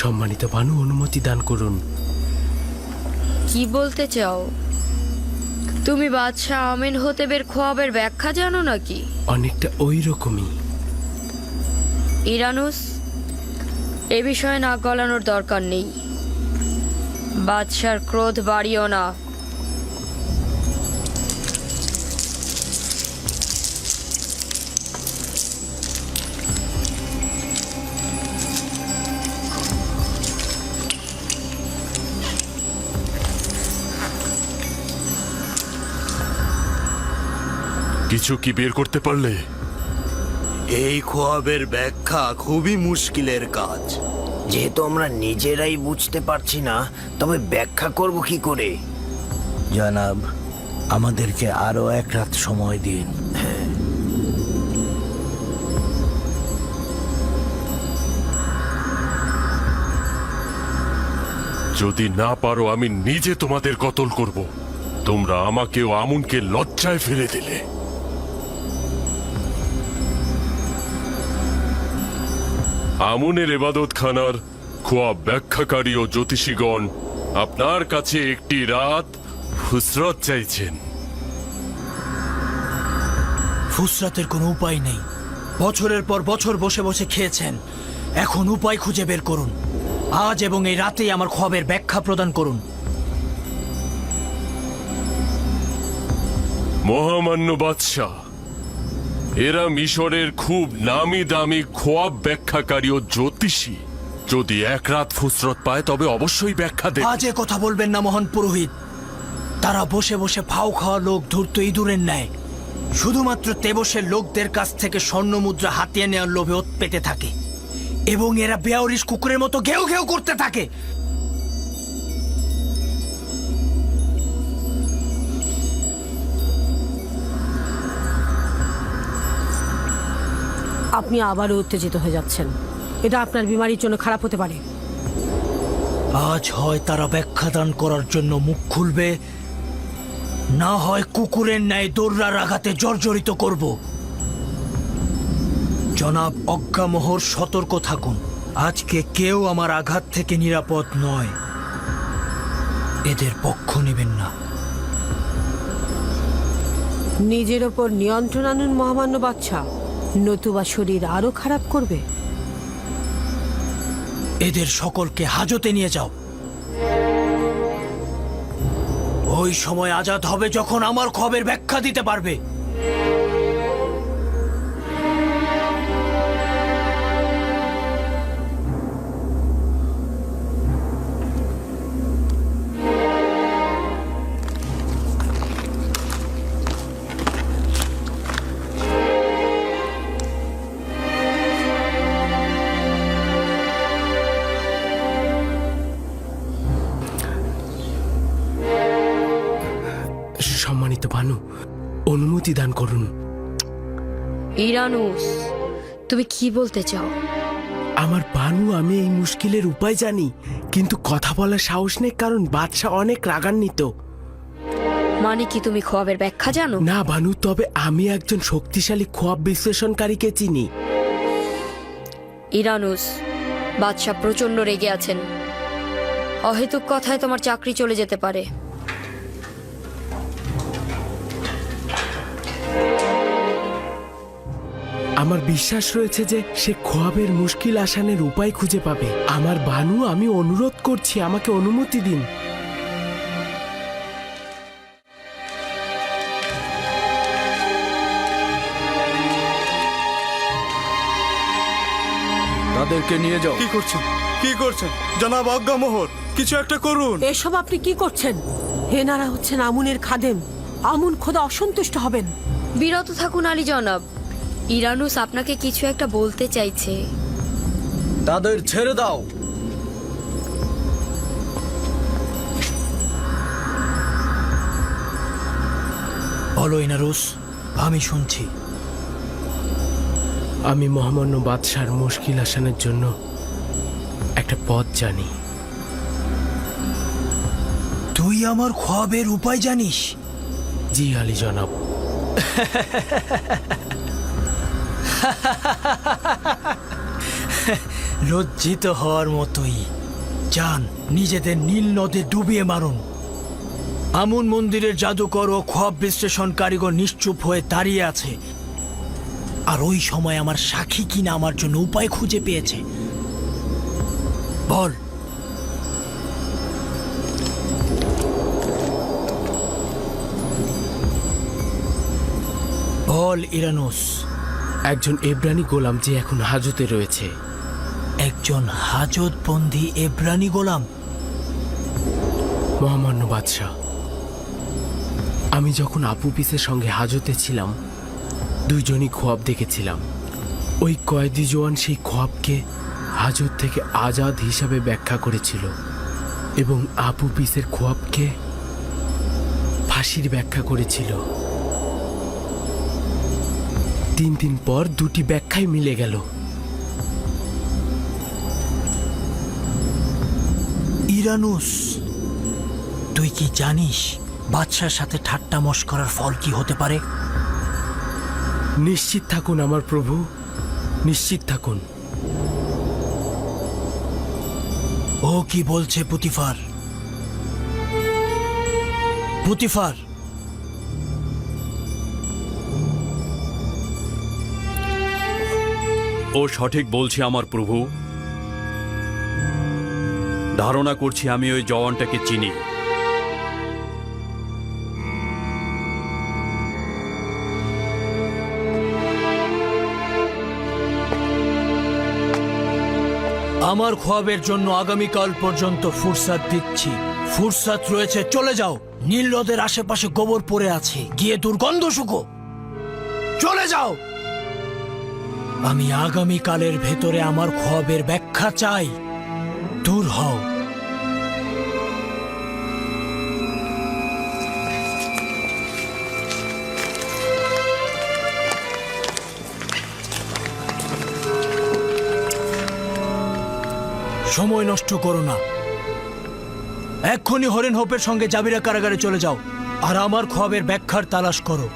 সম্মানিত বানু, অনুমতি দান করুন। কি বলতে চাও? তুমি বাদশাহ আমিন হতেবের খোয়াবের ব্যাখ্যা জানো নাকি? অনেকটা ওই রকমই। ইরানুস, এ বিষয়ে নাক গলানোর দরকার নেই। বাদশার ক্রোধ বাড়িও না। কিছু কি বের করতে পারলে? এই খোয়াবের ব্যাখ্যা খুবই মুশকিলের কাজ। যেহেতু আমরা নিজেরাই বুঝতে পারছি না, তবে ব্যাখ্যা করব কি করে? জনাব, আমাদেরকে আরো 1 রাত সময় দিন। যদি না পারো আমি নিজে তোমাদের কতল করব। তোমরা আমাকে ও আমুনকে লজ্জায় ফেলে দিলে। আমুনের এবাদতখানার খোয়াব ব্যাখ্যাকারী ও জ্যোতিষীগণ আপনার কাছে একটি রাত ফুসরত চাইছেন। ফুসরাতের কোনো উপায় নেই। বছরের পর বছর বসে বসে খেয়েছেন, এখন উপায় খুঁজে বের করুন। আজ এবং এই রাতেই আমার খোয়াবের ব্যাখ্যা প্রদান করুন। মহামান্য বাদশাহ, এরা মিশরের খুব নামি দামি খোয়াব ব্যাখ্যাকারী ও জ্যোতিষী। যদি 1 রাত ফুসরত পায় তবে অবশ্যই ব্যাখ্যা দেবে। আজে কথা বলবেন না মহান পুরোহিত। তারা বসে বসে ফাও খাওয়া লোক ধূর্ত ইঁদুরের ন্যায় শুধুমাত্র তেবসের লোকদের কাছ থেকে স্বর্ণ মুদ্রা হাতিয়ে নেওয়ার লোভে ওত পেতে থাকে, এবং এরা বেয়ারিশ কুকুরের মতো ঘেউ ঘেউ করতে থাকে। আপনি আবারও উত্তেজিত হয়ে যাচ্ছেন। এটা আপনার বিমারির জন্য খারাপ হতে পারে। আজ হয় তারা ব্যাখ্যা দান করার জন্য মুখ খুলবে, না হয় কুকুরের ন্যায় দৌড়ার আঘাতে জর্জরিত করব। জনাব অজ্ঞামোহর, সতর্ক থাকুন। আজকে কেউ আমার আঘাত থেকে নিরাপদ নয়। এদের পক্ষ নেবেন না। নিজের ওপর নিয়ন্ত্রণ আনুন মহামান্য বাদশা, নতুবা শরীর আরো খারাপ করবে। এদের সকলকে হাজতে নিয়ে যাও। ওই সময় আজাদ হবে যখন আমার খবরের ব্যাখ্যা দিতে পারবে। অনুমতি দান করুন। ইরানুস, তুমি কি বলতে চাও? আমার বানু, আমি এই মুশকিলের উপায় জানি, কিন্তু কথা বলার সাহস নেই, কারণ বাদশাহ অনেক রাগান্বিত। মানে কি তুমি খোয়াবের ব্যাখ্যা জানো? না বানু, তবে আমি একজন শক্তিশালী খোয়াব বিশ্লেষণকারীকে চিনি। ইরানুস, বাদশাহ প্রচন্ড রেগে আছেন। অহেতুক কথায় তোমার চাকরি চলে যেতে পারে। আমার বিশ্বাস রয়েছে যে সে খোয়াবের মুশকিল আসানের উপায় খুঁজে পাবে। আমার বানু, আমি অনুরোধ করছি, আমাকে অনুমতি দিন। তাদেরকে নিয়ে যাও। কি করছেন জনাব আজ্ঞামোহর? কিছু একটা করুন। এসব আপনি কি করছেন? এনারা হচ্ছেন আমুনের খাদেম। আমুন খোদা অসন্তুষ্ট হবেন। বিরত থাকুন আলী জনাব। ইরানুস আপনাকে কিছু একটা বলতে চাইছে। তাদের ছেড়ে দাও। বলো ইনারুস, আমি শুনছি। আমি মহামান্য বাদশার মুশকিল আসানের জন্য একটা পথ জানি। তুই আমার খোয়াবের উপায় জানিস? জি আলী জনাব। লজ্জিত হওয়ার মতোই। যান, নিজেদের নীল নদে ডুবিয়ে মারুন। আমুন মন্দিরের জাদুকর ও খোয়াব বিশ্লেষণ কারিগর নিশ্চুপ হয়ে দাঁড়িয়ে আছে, আর ওই সময় আমার সাক্ষী কিনা আমার জন্য উপায় খুঁজে পেয়েছে। বল। বল ইরানুস। একজন এব্রানি গোলাম যে এখন হাজতে রয়েছে। একজন হাজতবন্দি এব্রানি গোলাম? মহামান্য বাদশাহ, আমি যখন আপু পিসের সঙ্গে হাজতে ছিলাম, দুইজনই খোয়াব দেখেছিলাম। ওই কয়েদি জওয়ান সেই খোয়াবকে হাজত থেকে আজাদ হিসাবে ব্যাখ্যা করেছিল, এবং আপু পিসের খোয়াবকে ফাঁসির ব্যাখ্যা করেছিল। 3 দিন পর দুটি ব্যাখ্যাই মিলে গেল। ইরানুস, তুই কি জানিস বাদশার সাথে ঠাট্টা মশকরার ফল কি হতে পারে? নিশ্চিত থাকুন আমার প্রভু, নিশ্চিত থাকুন। ও কি বলছে পুতিফার? পুতিফার, ও সঠিক বলছে আমার প্রভু। ধারণা করছি আমি ওই জওয়ানটাকে চিনি। আমার খোয়াবের জন্য আগামীকাল পর্যন্ত ফুরসাত দিচ্ছি। ফুরসাত রয়েছে, চলে যাও। নীল নদের আশেপাশে গোবর পড়ে আছে, গিয়ে দুর্গন্ধ শুকো। চলে যাও। আমি আগামীকালের ভেতরে আমার খোয়াবের ব্যাখ্যা চাই। দূর হও। সময় নষ্ট করো না। এক্ষুনি হরিণ হোপের সঙ্গে জাবিরা কারাগারে চলে যাও, আর আমার খোয়াবের ব্যাখ্যার তালাশ করো।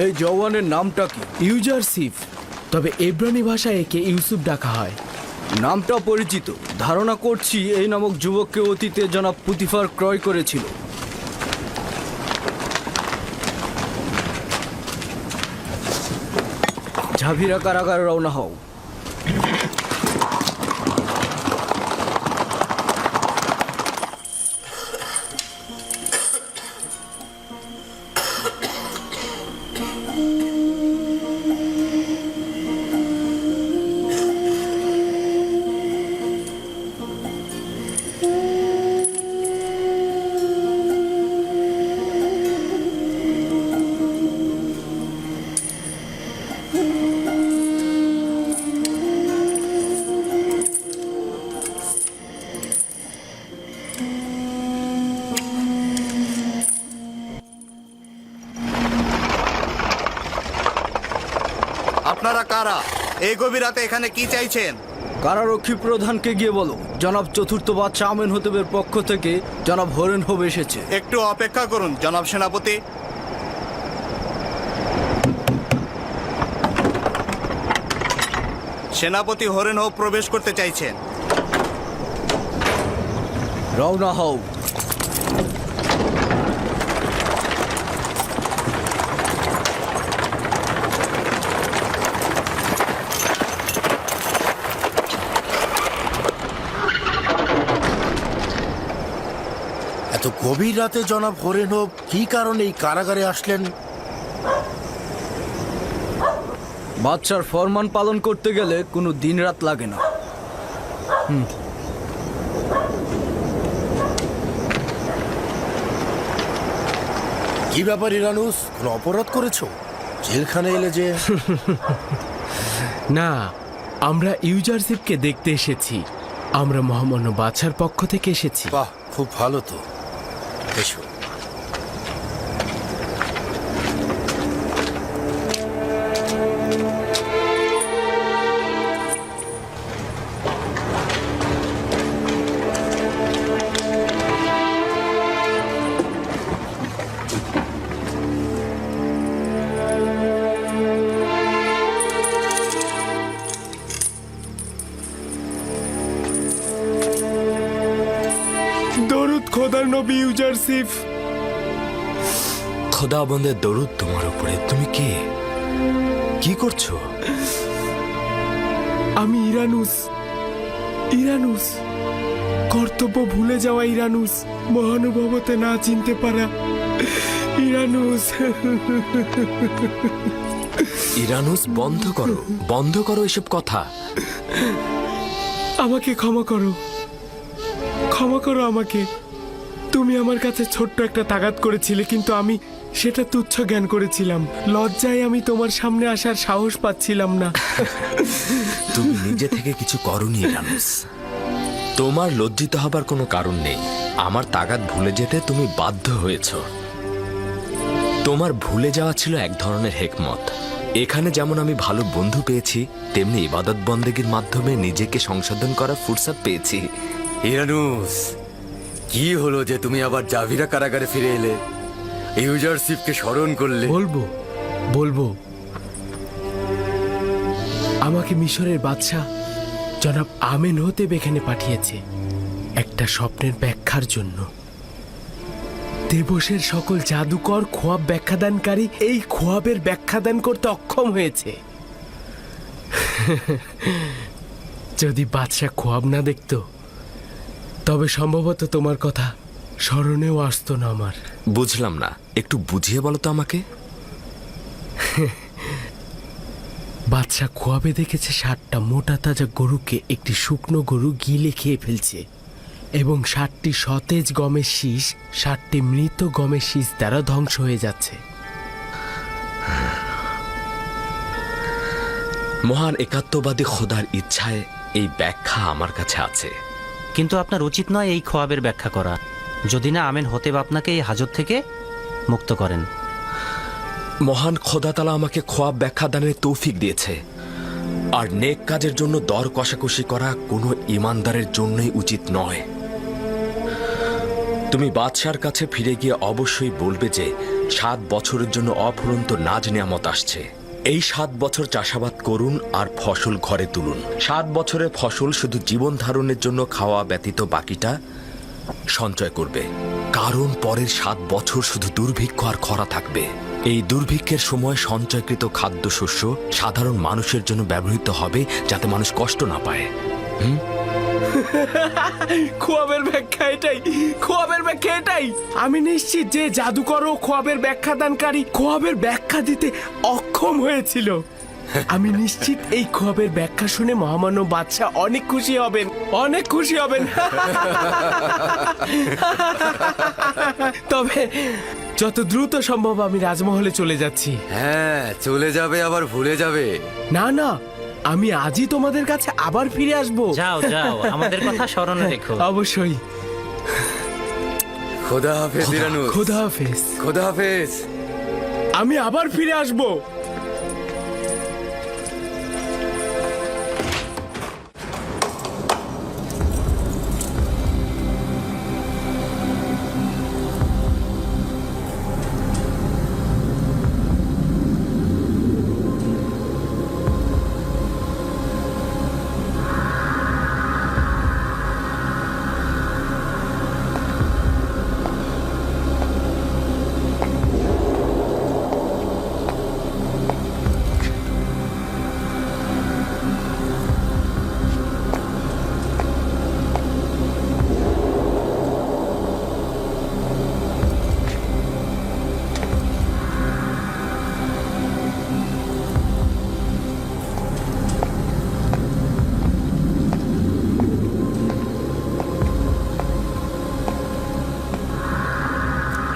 এই জওয়ানের নামটা কি? ইউজারসিফ, তবে এব্রানি ভাষায় একে ইউসুফ ডাকা হয়। নামটা পরিচিত। ধারণা করছি এই নামক যুবককে অতীতে জনাব পুতিফার ক্রয় করেছিল। ঝাভিরা কারাগারে রওনা হও। আপনারা কারা? এই গভীর রাতে এখানে কি চাইছেন? কারারক্ষী প্রধানকে গিয়ে বলো জনাব চতুর্থ বাদশাহ আমেন হতেবের পক্ষ থেকে জনাব হরেন হোব এসেছে। একটু অপেক্ষা করুন জনাব সেনাপতি। সেনাপতি হরেন হোব প্রবেশ করতে চাইছেন। রওনা হও। এত গভীর রাতে জনাব হরেন হোব কি কারণে এই কারাগারে আসলেন? বাদশার ফরমান পালন করতে গেলে কোনো দিন রাত লাগে না। কি ব্যাপার ইরানুস, কোনো অপরাধ করেছো? জেলখানে এলে যে? না, আমরা ইউজারশিপকে দেখতে এসেছি। আমরা মহামান্য বাদশার পক্ষ থেকে এসেছি। বাহ, খুব ভালো তো। এসো। দরুদ খোদার নবী ইউজারশিপ। খোদাবন্দের দরুদ তোমার উপরে। তুমি কে? কি করছো? আমি ইরানুস। ইরানুস, কর্তব্য ভুলে যাওয়া ইরানুস, মহানুভবতে না চিনতে পারা ইরানুস। ইরানুস, বন্ধ করো, বন্ধ করো এসব কথা। আমাকে ক্ষমা করো, ক্ষমা করো আমাকে। তুমি আমার কাছে ছোট্ট একটা তাগাদ করেছিলে, কিন্তু আমি সেটা তুচ্ছ জ্ঞান করেছিলাম। লজ্জায় আমি তোমার সামনে আসার সাহস পাচ্ছিলাম না। তুমি নিজে থেকে কিছু করনি ইরানুস। তোমার লজ্জিত হবার কোনো কারণ নেই। আমার তাগাদ ভুলে যেতে তুমি বাধ্য হয়েছ। তোমার ভুলে যাওয়া ছিল এক ধরনের হেকমত। এখানে যেমন আমি ভালো বন্ধু পেয়েছি, তেমনি ইবাদত বন্দেগীর মাধ্যমে নিজেকে সংশোধন করার ফুরসত পেয়েছি। ইরানুস, কি হলো যে তুমি আবার জাভিরা কারাগারে ফিরে এলে? ইউজারশিপকে স্মরণ করলে? বলবো, বলবো। আমাকে মিশরের বাদশাহ জনাব আমেন হতেব এখানে পাঠিয়েছে একটা স্বপ্নের ব্যাখ্যার জন্য। দেবসের সকল জাদুকর খোয়াব ব্যাখ্যাদানকারী এই খোয়াবের ব্যাখ্যাদান করতে অক্ষম হয়েছে। যদি বাদশাহ খোয়াব না দেখতো, তবে সম্ভবত তোমার কথা স্মরণেও আসতো না আমার। বুঝলাম না, একটু বুঝিয়ে বলো তো আমাকে। বাদশাহ খোয়াবে দেখেছে 60টা মোটা তাজা গরুকে একটি শুকনো গরু গিলে খেয়ে ফেলছে, এবং 60টি সতেজ গমের শীষ 60টি মৃত গমের শীষ দ্বারা ধ্বংস হয়ে যাচ্ছে। মহান একাত্মবাদী খোদার ইচ্ছায় এই ব্যাখ্যা আমার কাছে আছে। কিন্তু আপনার উচিত নয় এই খোয়াবের ব্যাখ্যা করা, যদি না আমেন হতেব আপনাকে এই হাজত থেকে মুক্ত করেন। মহান খোদা তাআলা আমাকে খোয়াব ব্যাখ্যা দানের তৌফিক দিয়েছে, আর নেক কাজের জন্য দর কষাকষি করা কোনো ইমানদারের জন্যই উচিত নয়। তুমি বাদশার কাছে ফিরে গিয়ে অবশ্যই বলবে যে 7 বছরের জন্য অফুরন্ত নাজ নিয়ামত আসছে। এই 7 বছর চাষাবাদ করুন আর ফসল ঘরে তুলুন। 7 বছরের ফসল শুধু জীবন ধারণের জন্য খাওয়া ব্যতীত বাকিটা সঞ্চয় করবে, কারণ পরের 7 বছর শুধু দুর্ভিক্ষ আর খরা থাকবে। এই দুর্ভিক্ষের সময় সঞ্চয়কৃত খাদ্যশস্য সাধারণ মানুষের জন্য ব্যবহৃত হবে, যাতে মানুষ কষ্ট না পায়। খোয়াবের ব্যাখ্যা এটাই, খোয়াবের ব্যাখ্যা এটাই। আমি নিশ্চিত যে জাদুকর ও খোয়াবের ব্যাখ্যাদানকারী খোয়াবের ব্যাখ্যা দিতে অক্ষম হয়েছিল। আমি নিশ্চিত এই খোয়াবের ব্যাখ্যা শুনে মহামান্য বাদশাহ অনেক খুশি হবেন, অনেক খুশি হবেন। তবে যত দ্রুত সম্ভব আমি রাজমহলে চলে যাচ্ছি। হ্যাঁ, চলে যাবে আবার ভুলে যাবে। না না, আমি আজই তোমাদের কাছে আবার ফিরে আসবো। যাও যাও, আমাদের কথা স্মরণে রেখো। অবশ্যই। খোদা হাফেজ ইরানুস। খোদা হাফেজ। খোদা হাফেজ। আমি আবার ফিরে আসবো।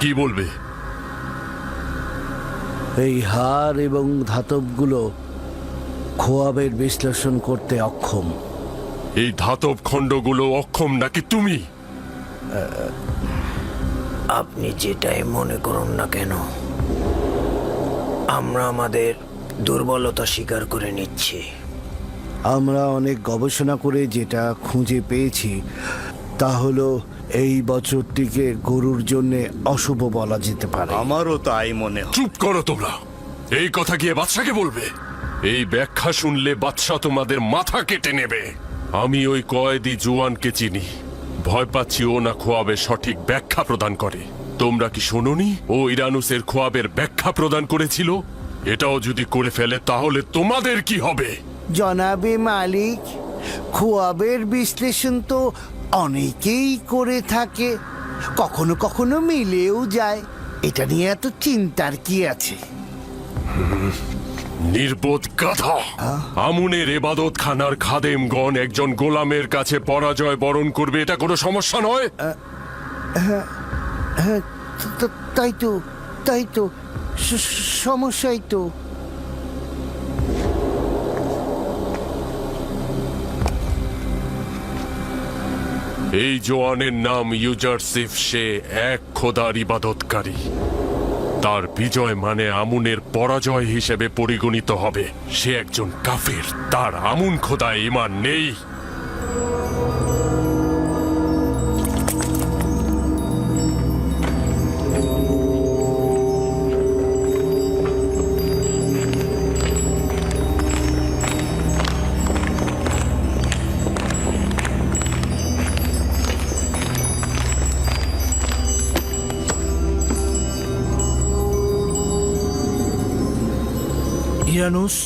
কি বলবে? এই হার এবং ধাতবগুলো খোয়াবের বিশ্লেষণ করতে অক্ষম। এই ধাতব খণ্ডগুলো অক্ষম নাকি তুমি? আপনি যেটাই মনে করুন না কেন, আমরা আমাদের দুর্বলতা স্বীকার করে নিচ্ছি। আমরা অনেক গবেষণা করে যেটা খুঁজে পেয়েছি তা হলো এই বছরটিকে গরুর জন্য অশুভ বলা যেতে পারে। আমারও তাই মনে হয়। চুপ করো তোমরা। এই কথা গিয়ে বাদশাকে বলবে। এই ব্যাখ্যা শুনলে বাদশা তোমাদের মাথা কেটে নেবে। আমি ওই কয়েদি জোয়ানকে চিনি। ভয় পাচ্ছি ও না খোয়াবের সঠিক ব্যাখ্যা প্রদান করে। তোমরা কি শোনোনি ও ইরানুসের খোয়াবের ব্যাখ্যা প্রদান করেছিল? এটাও যদি করে ফেলে তাহলে তোমাদের কি হবে? জনাবে মালিক, খোয়াবের বিশ্লেষণ তো অনেকেই করে থাকে, কখনো কখনো মিলেও যায়। এটা নিয়ে এত চিন্তার কি আছে? নির্বোধ গাধা! আমুনের এবাদত খানার খাদেমগণ একজন গোলামের কাছে পরাজয় বরণ করবে, এটা কোনো সমস্যা নয়। হ্যাঁ, তাই তো সমস্যাই তো। এই জোয়ানের নাম ইউজারসিফ। সে এক খোদার ইবাদতকারী। তার বিজয় মানে আমুনের পরাজয় হিসেবে পরিগণিত হবে। সে একজন কাফির। তার আমুন খোদায় ঈমান নেই। ইরানুস,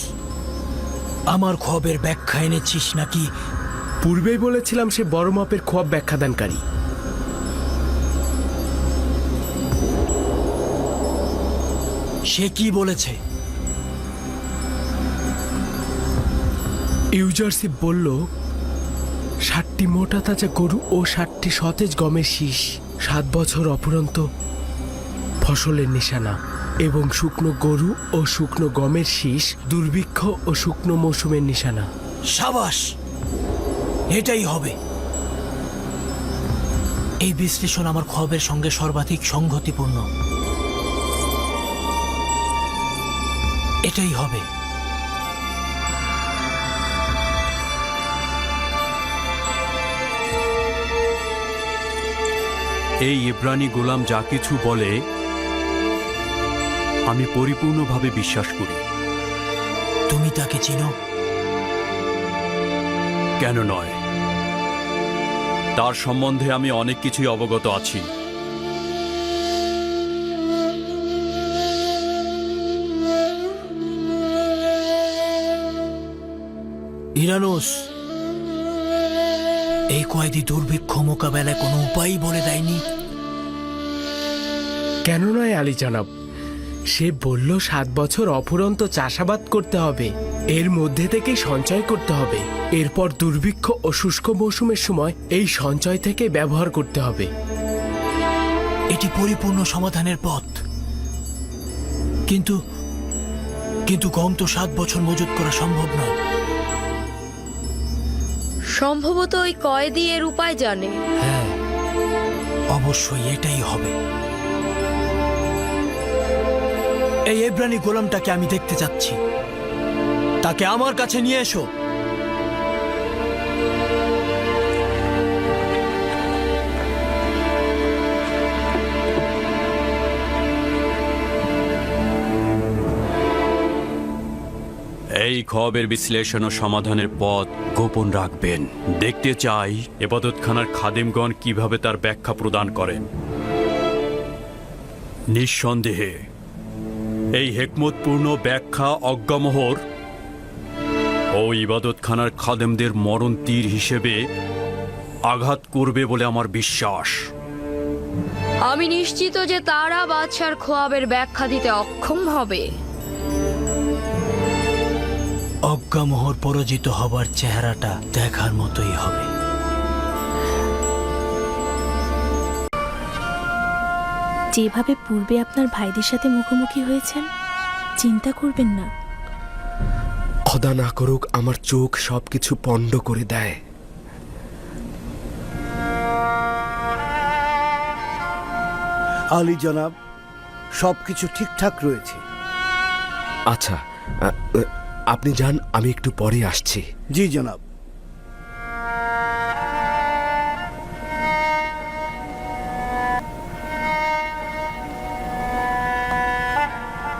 আমার খবরের ব্যাখ্যা এনেছিস নাকি? পূর্বেই বলেছিলাম সে বড় মাপের খোয়াব ব্যাখ্যাদানকারী। সে কি বলেছে? ইউজারশিপ বলল 60টি মোটা তাজা গরু ও 60টি সতেজ গমের শীষ 7 বছর অপরন্ত ফসলের নিশানা, এবং শুকনো গরু ও শুকনো গমের শীষ দুর্ভিক্ষ ও শুকনো মৌসুমের নিশানা। সাবাস, এটাই হবে। এই বিশ্লেষণ আমার খবরের সঙ্গে সর্বাধিক সংগতিপূর্ণ। এটাই হবে। এই ইব্রানি গোলাম যা কিছু বলে আমি পরিপূর্ণভাবে বিশ্বাস করি। তুমি তাকে চিনো? কেন নয়, তার সম্বন্ধে আমি অনেক কিছুই অবগত আছি। ইরানুস, এই কয়েদি দুর্ভিক্ষ মোকাবেলায় কোনো উপায়ই বলে দেয়নি? কেন নয় আলী জনাব, সে বলল 7 বছর অফুরন্ত চাষাবাদ করতে হবে, এর মধ্যে থেকে সঞ্চয় করতে হবে, এরপর দুর্ভিক্ষ ও শুষ্ক মৌসুমের সময় এই সঞ্চয় থেকে ব্যবহার করতে হবে। এটি পরিপূর্ণ সমাধানের পথ। কিন্তু কিন্তু গম তো 7 বছর মজুত করা সম্ভব নয়। সম্ভবত ওই কয়েদি এর উপায় জানে। হ্যাঁ, অবশ্যই এটাই হবে। এই এব্রানি গোলামটাকে আমি দেখতে চাচ্ছি। তাকে আমার কাছে নিয়ে এসো। এই খবরের বিশ্লেষণ ও সমাধানের পথ গোপন রাখবেন। দেখতে চাই ইবাদতখানার খাদেমগণ কিভাবে তার ব্যাখ্যা প্রদান করেন। নিঃসন্দেহে এই হেকমতপূর্ণ ব্যাখ্যা অজ্ঞামোহর ও ইবাদতখানার খাদেমদের মরণ তীর হিসেবে আঘাত করবে বলে আমার বিশ্বাস। আমি নিশ্চিত যে তারা বাদশার খোয়াবের ব্যাখ্যা দিতে অক্ষম হবে। অজ্ঞামোহর পরাজিত হবার চেহারাটা দেখার মতোই হবে। যেভাবে পূর্বে আপনার ভাইদের সাথে মুখোমুখি হয়েছেন, চিন্তা করবেন না। খোদা না করুক আমার চোখ সবকিছু পণ্ড করে দেয়। আলী জনাব, সবকিছু ঠিকঠাক রয়েছে। আচ্ছা, আপনি যান, আমি একটু পরে আসছি। জি জনাব।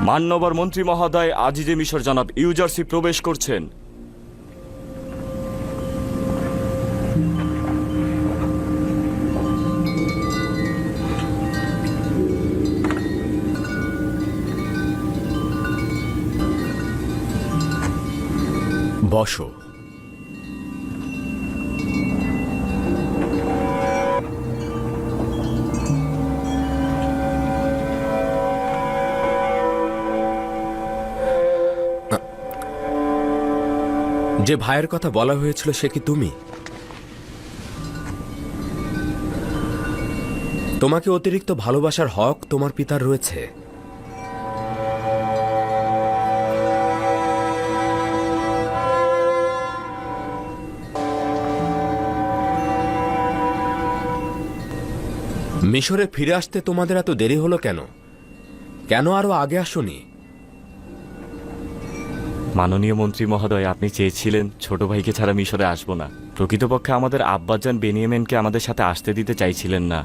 মান্যবর মন্ত্রী মহোদয়, আজিজে মিশর জনাব ইউজারসি প্রবেশ করছেন। বসো। যে ভাইয়ের কথা বলা হয়েছিল সে কি তুমি? তোমাকে অতিরিক্ত ভালোবাসার হক তোমার পিতার রয়েছে। মিশরে ফিরে আসতে তোমাদের এত দেরি হলো কেন? কেন আরো আগে আসোনি? মাননীয় মন্ত্রী মহোদয়, আপনি চেয়েছিলেন ছোট ভাইকে ছাড়া মিশরে আসবো না। প্রকৃতপক্ষে আমাদের আব্বাজান বেনিয়ামিনকে আমাদের সাথে আসতে দিতে চাইছিলেন না।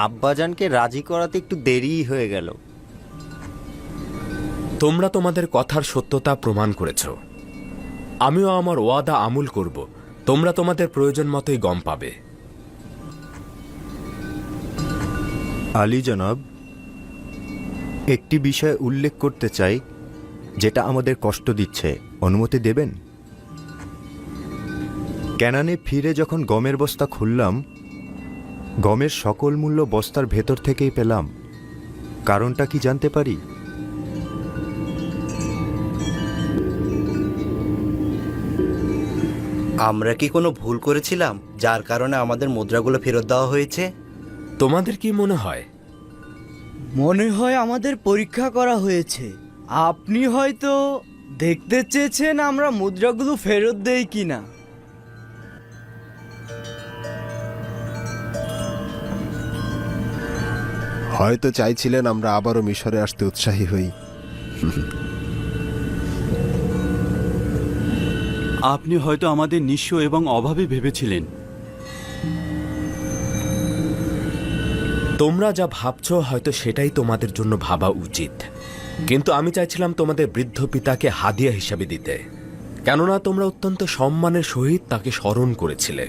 আব্বাজানকে রাজি করাতে একটু দেরিই হয়ে গেল। তোমরা তোমাদের কথার সত্যতা প্রমাণ করেছ। আমিও আমার ওয়াদা আমল করব। তোমরা তোমাদের প্রয়োজন মতোই গম পাবে। আলী জনাব, একটি বিষয় উল্লেখ করতে চাই যেটা আমাদের কষ্ট দিচ্ছে। অনুমতি দেবেন? ক্যানানে ফিরে যখন গমের বস্তা খুললাম, গমের সকল মূল্য বস্তার ভেতর থেকেই পেলাম। কারণটা কি জানতে পারি? আমরা কি কোনো ভুল করেছিলাম যার কারণে আমাদের মুদ্রাগুলো ফেরত দেওয়া হয়েছে? তোমাদের কি মনে হয়? মনে হয় আমাদের পরীক্ষা করা হয়েছে। আপনি হয়তো দেখতে চেয়েছেন আমরা মুদ্রাগুলো ফেরত দেই কিনা। হয়তো চাইছিলেন আমরা আবারও মিশরে আসতে উৎসাহী হই। আপনি হয়তো আমাদের নিঃস্ব এবং অভাবী ভেবেছিলেন। তোমরা যা ভাবছো হয়তো সেটাই তোমাদের জন্য ভাবা উচিত, কিন্তু আমি চাইছিলাম তোমাদের বৃদ্ধ পিতাকে হাদিয়া হিসাবে দিতে, কেননা তোমরা অত্যন্ত সম্মানের সহিত তাকে স্মরণ করেছিলে।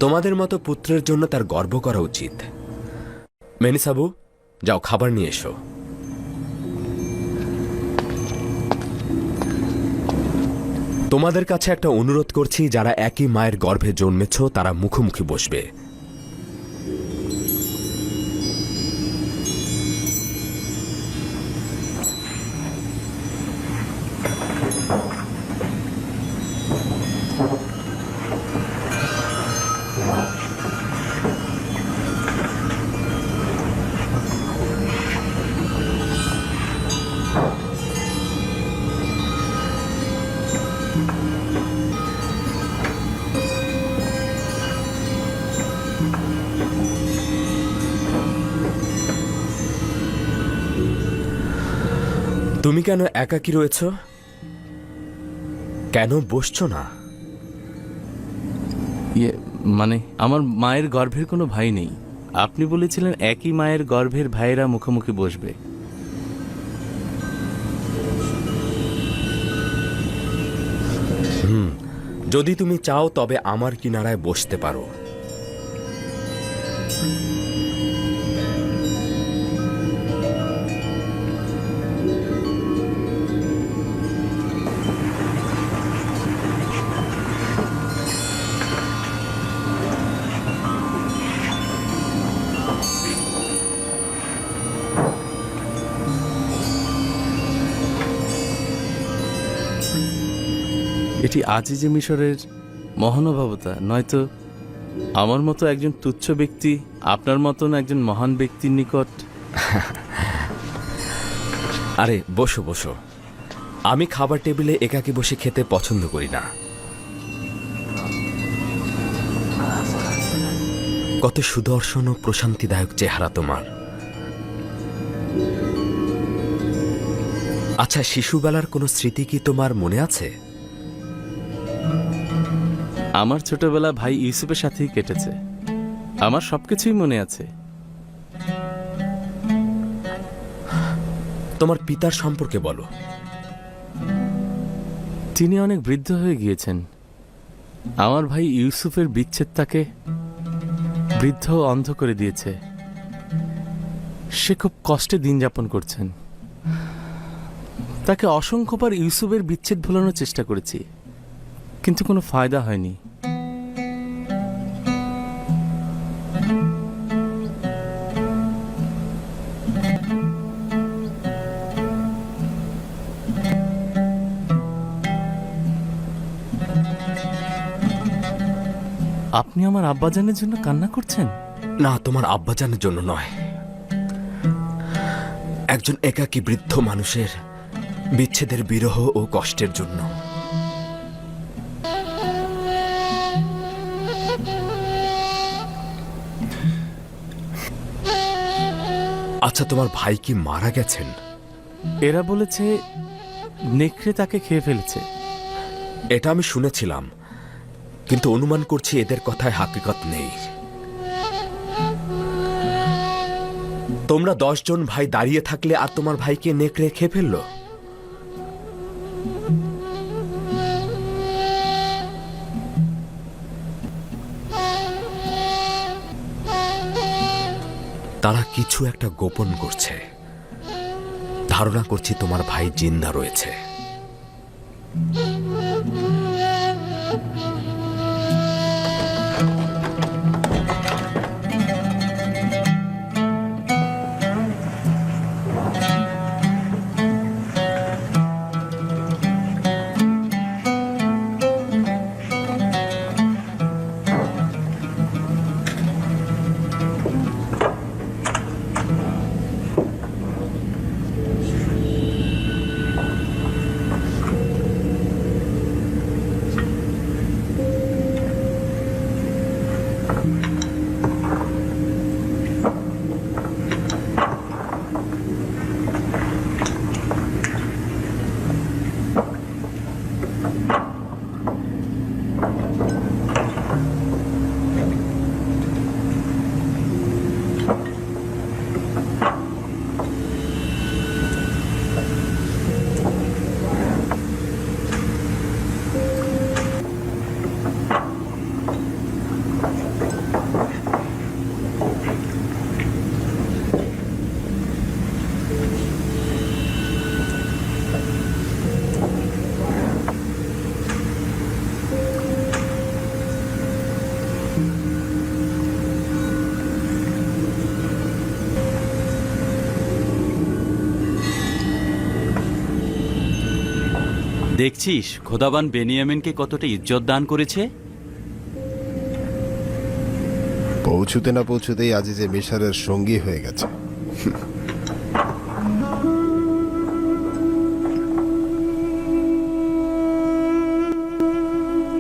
তোমাদের মতো পুত্রের জন্য তার গর্ব করা উচিত। মেনিসাবু, যাও খাবার নিয়ে এসো। তোমাদের কাছে একটা অনুরোধ করছি, যারা একই মায়ের গর্ভে জন্মেছ তারা মুখোমুখি বসবে। তুমি কেন একাকী রয়েছ? কেন বসছো না? মানে আমার মায়ের গর্ভের কোনো ভাই নেই। আপনি বলেছিলেন একই মায়ের গর্ভের ভাইয়েরা মুখোমুখি বসবে। যদি তুমি চাও তবে আমার কিনারায় বসতে পারো। এটি আজিজে মিশরের মহানুভবতা, নয়তো আমার মতো একজন তুচ্ছ ব্যক্তি আপনার মতন একজন মহান ব্যক্তির নিকট। আরে বসো বসো, আমি খাবার টেবিলে একাকী বসে খেতে পছন্দ করি না। কত সুদর্শন ও প্রশান্তিদায়ক চেহারা তোমার। আচ্ছা, শিশুবেলার কোনো স্মৃতি কি তোমার মনে আছে? আমার ছোটবেলা ভাই ইউসুফের সাথেই কেটেছে। আমার সবকিছুই মনে আছে। তোমার পিতার সম্পর্কে বলো। তিনি অনেক বৃদ্ধ হয়ে গিয়েছেন। আমার ভাই ইউসুফের বিচ্ছেদ তাকে বৃদ্ধ ও অন্ধ করে দিয়েছে। সে খুব কষ্টে দিন যাপন করছেন। তাকে অসংখ্যবার ইউসুফের বিচ্ছেদ ভোলানোর চেষ্টা করেছি, কিন্তু কোনো ফায়দা হয়নি। আপনি আমার আব্বাজানের জন্য কান্না করছেন? না, তোমার আব্বাজানের জন্য নয়, একজন একাকী বৃদ্ধ মানুষের বিচ্ছেদের বিরহ ও কষ্টের জন্য। আচ্ছা, তোমার ভাই কি মারা গেছেন? এরা বলেছে নেকড়ে তাকে খেয়ে ফেলেছে। এটা আমি শুনেছিলাম, কিন্তু অনুমান করছি এদের কথায় হাকিকত নেই। তোমরা 10 জন ভাই দাঁড়িয়ে থাকলে আর তোমার ভাইকে নেকড়ে খেয়ে ফেললো? তারা কিছু একটা গোপন করছে। ধারণা করছি তোমার ভাই জিন্দা রয়েছে। দেখছিস খোদাবান বেনিয়ামিনকে কতটা ইজ্জত দান করেছে। পৌঁছুতে না পৌঁছুতেই আজিজে মিশরের সঙ্গী হয়ে গেছে।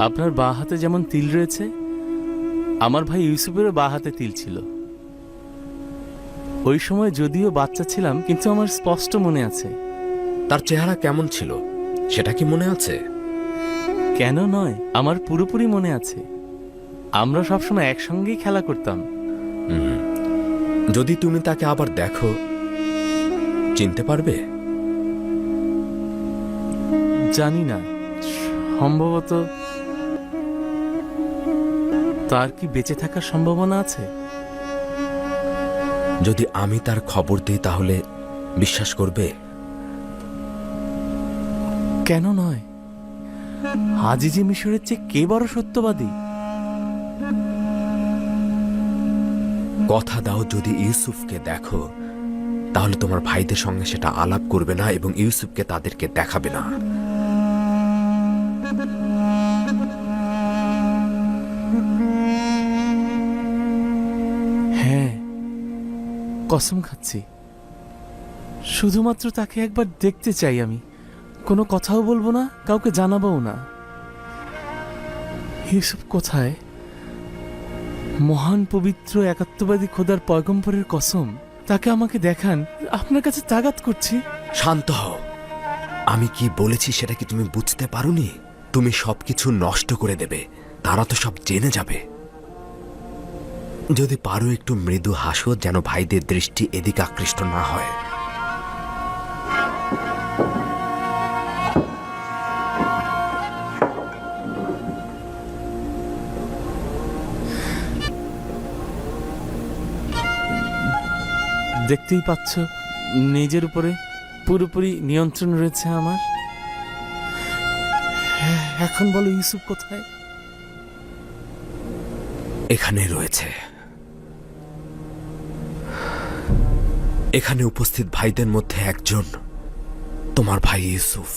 আপনার বাঁ হাতে যেমন তিল রয়েছে, আমার ভাই ইউসুফেরও বাঁ হাতে তিল ছিল। ওই সময় যদিও বাচ্চা ছিলাম, কিন্তু আমার স্পষ্ট মনে আছে। তার চেহারা কেমন ছিল সেটা কি মনে আছে? কেন নয়, আমার পুরোপুরি মনে আছে। আমরা সবসময় একসঙ্গেই খেলা করতাম। যদি তুমি তাকে আবার দেখো, চিনতে পারবে? জানি না, সম্ভবত। তার কি বেঁচে থাকার সম্ভাবনা আছে? যদি আমি তার খবর দিই তাহলে বিশ্বাস করবে? কেন নয়? আজিজে মিশরের চেয়ে কে বড় সত্যবাদী? কথা দাও, যদি ইউসুফকে দেখো তাহলে তোমার ভাইদের সঙ্গে সেটা আলাপ করবে না এবং ইউসুফকে তাদেরকে দেখাবে না। কসম খাচ্ছি, শুধুমাত্র তাকে একবার দেখতে চাই আমি। কোনো কথাও বলবো না, কাউকে জানাবোও না। ইউসুফ কোথায়? মহান পবিত্র একাত্মবাদী খোদার পয়গম্বরের কসম, তাকে আমাকে দেখান। আপনার কাছে তাগাত করছি। শান্ত হও। আমি কি বলেছি সেটা কি তুমি বুঝতে পারোনি? তুমি সবকিছু নষ্ট করে দেবে, তারা তো সব জেনে যাবে। যদি পারো একটু মৃদু হাসো, যেন ভাইদের দৃষ্টি এদিকে আকৃষ্ট না হয়। দেখতেই পাচ্ছ, নিজের উপরে পুরোপুরি নিয়ন্ত্রণ রয়েছে আমার। এখন বলো, ইউসুফ কোথায়? এখানে রয়েছে। এখানে উপস্থিত ভাইদের মধ্যে একজন তোমার ভাই Yusuf.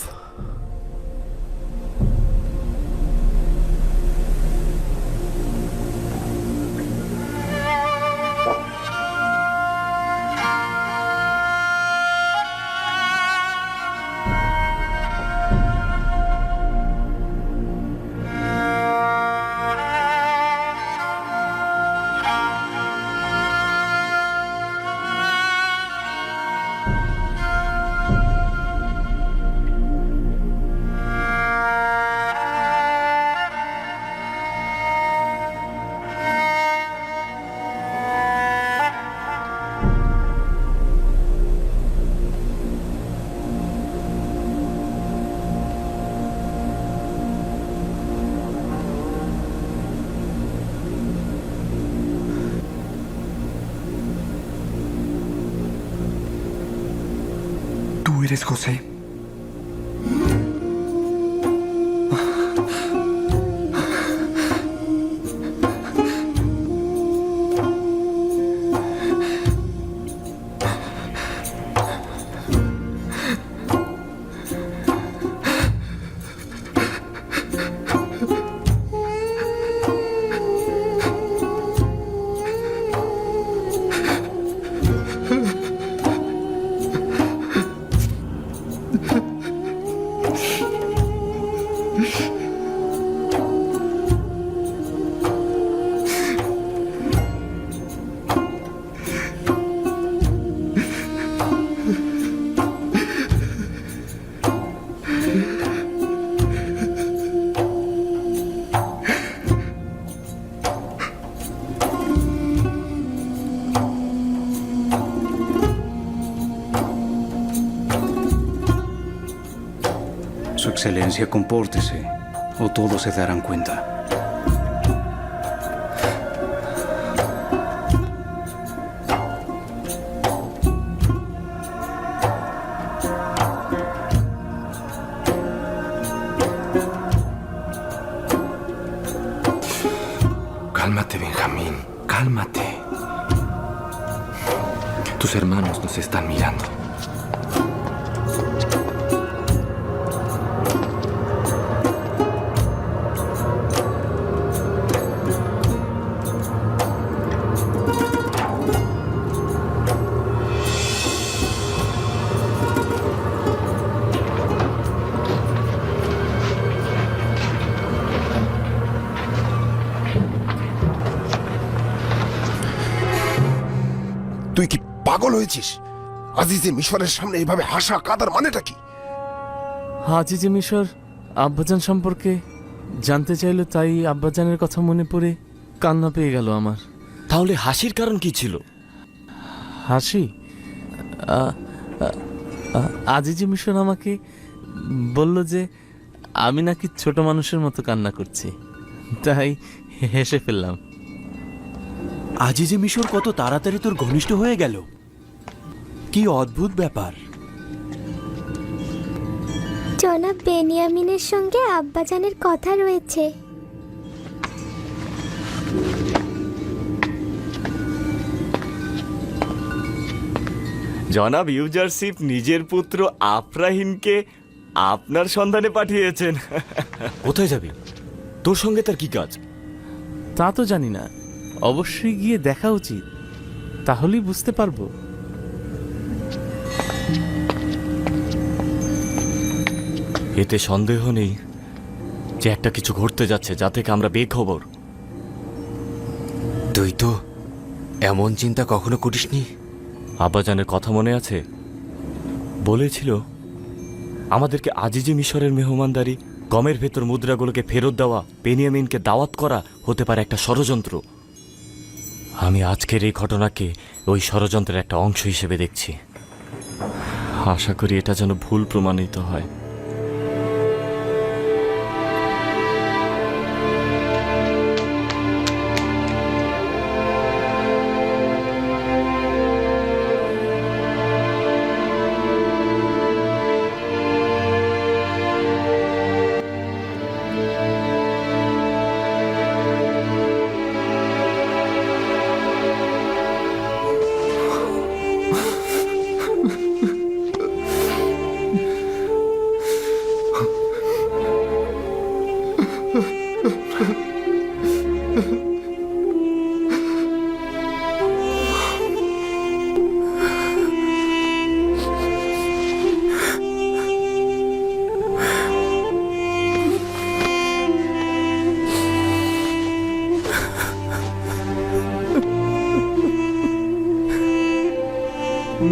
¿Tú eres José? Su Excelencia, compórtese, o todos se darán cuenta. Cálmate, Benjamín, cálmate. Tus hermanos nos están mirando. তুই কি পাগল হয়েছিস? আজিজে মিশরের সামনে এইভাবে হাসা কাদার মানেটা কি? আজিজে মিশর আব্বাজান সম্পর্কে জানতে চাইলো, তাই আব্বাজানের কথা মনে পড়ে কান্না পেয়ে গেল আমার। তাহলে হাসির কারণ কি ছিল? হাসি? আজিজে মিশর আমাকে বলল যে আমি নাকি ছোট মানুষের মতো কান্না করছি, তাই হেসে ফেললাম। আজিজে মিশর কত তাড়াতাড়ি তোর ঘনিষ্ঠ হয়ে গেল, কি অদ্ভুত ব্যাপার। জনাব বেনিয়ামিনের সঙ্গে আব্বাজানের কথা রয়েছে। জনাব ইউজারশিপ নিজের পুত্র আফরাহিমকে আপনার সন্ধানে পাঠিয়েছেন। কোথায় যাবি? তোর সঙ্গে তার কি কাজ? তা তো জানি না, অবশ্যই গিয়ে দেখা উচিত, তাহলেই বুঝতে পারবো। এতে সন্দেহ নেই যে একটা কিছু ঘটতে যাচ্ছে, যা থেকে আমরা বেখবর। তুই তো এমন চিন্তা কখনো করিসনি? আব্বাজানের কথা মনে আছে? বলেছিল আমাদেরকে আজিজে মিশরের মেহমানদারি, গমের ভেতর মুদ্রাগুলোকে ফেরত দেওয়া, বেনিয়ামিনকে দাওয়াত করা হতে পারে একটা ষড়যন্ত্র। আমি আজকের এই ঘটনাকে ওই ষড়যন্ত্রের একটা অংশ হিসেবে দেখছি। আশা করি এটা যেন ভুল প্রমাণিত হয়।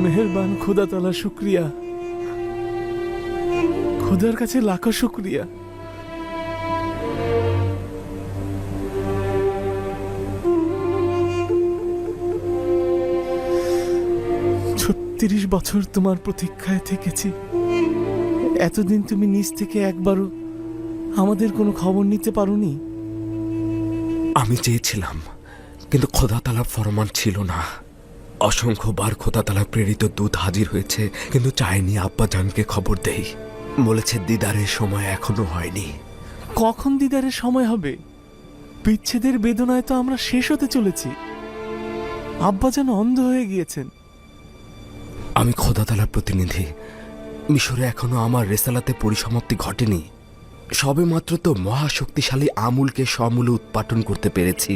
মেহেরবান খোদা তাআলা, শুক্রিয়া। খোদার কাছে লাখো শুক্রিয়া। ৩৬ বছর তোমার প্রতীক্ষায় থেকেছি। এতদিন তুমি নিজ থেকে একবারও আমাদের কোনো খবর নিতে পারোনি। আমি চেয়েছিলাম, কিন্তু খোদা তাআলার ফরমান ছিল না। অসংখ্যবার খোদা তাআলা প্রেরিত দূত হাজির হয়েছে, কিন্তু চাইনি আব্বাজানকে খবর দেই। বলেছে দিদারের সময় এখনো হয়নি। কখন দিদারের সময় হবে? বিচ্ছেদের বেদনায় তো আমরা শেষ হতে চলেছি। আব্বা যেন অন্ধ হয়ে গিয়েছেন। আমি খোদা তাআলার প্রতিনিধি। মিশরে এখনো আমার রেসালাতে পরিসমাপ্তি ঘটেনি। সবে মাত্র তো মহাশক্তিশালী আমুলকে সমূলে উৎপাটন করতে পেরেছি।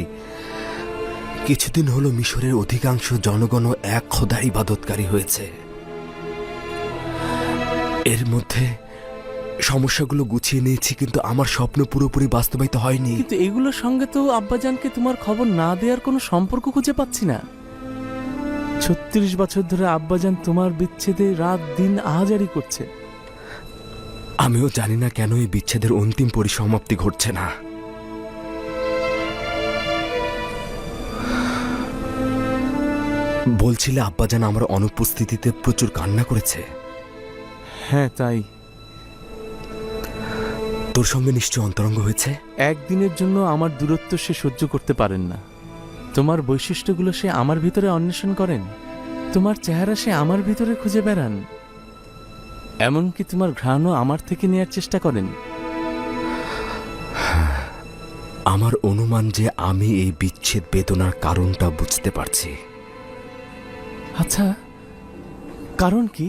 কিছুদিন হলো মিশরের অধিকাংশ জনগণও এক খোদার ইবাদতকারী হয়েছে। এর মধ্যে সমস্যাগুলো গুছিয়ে নিয়েছি, কিন্তু আমার স্বপ্ন পুরোপুরি বাস্তবায়িত হয়নি। কিন্তু এগুলোর সঙ্গে তো আব্বাজানকে তোমার খবর না দেওয়ার কোনো সম্পর্ক খুঁজে পাচ্ছি না। ৩৬ বছর ধরে আব্বাজান তোমার বিচ্ছেদে রাত দিন আহাজারি করছে। আমিও জানি না কেন এই বিচ্ছেদের অন্তিম পরিসমাপ্তি ঘটছে না। বলছিলে আব্বাজান আমার অনুপস্থিতিতে প্রচুর কান্না করেছে। হ্যাঁ, তাই। তোর সঙ্গে নিশ্চয় অন্তরঙ্গ হয়েছে। একদিনের জন্য আমার দূরত্ব সে সহ্য করতে পারেন না। তোমার বৈশিষ্ট্যগুলো সে আমার ভিতরে অন্বেষণ করেন। তোমার চেহারা সে আমার ভিতরে খুঁজে বেড়ান। এমনকি তোমার ঘ্রাণও আমার থেকে নেয়ার চেষ্টা করেন। আমার অনুমান যে আমি এই বিচ্ছেদ বেদনার কারণটা বুঝতে পারছি। আচ্ছা, কারণ কি?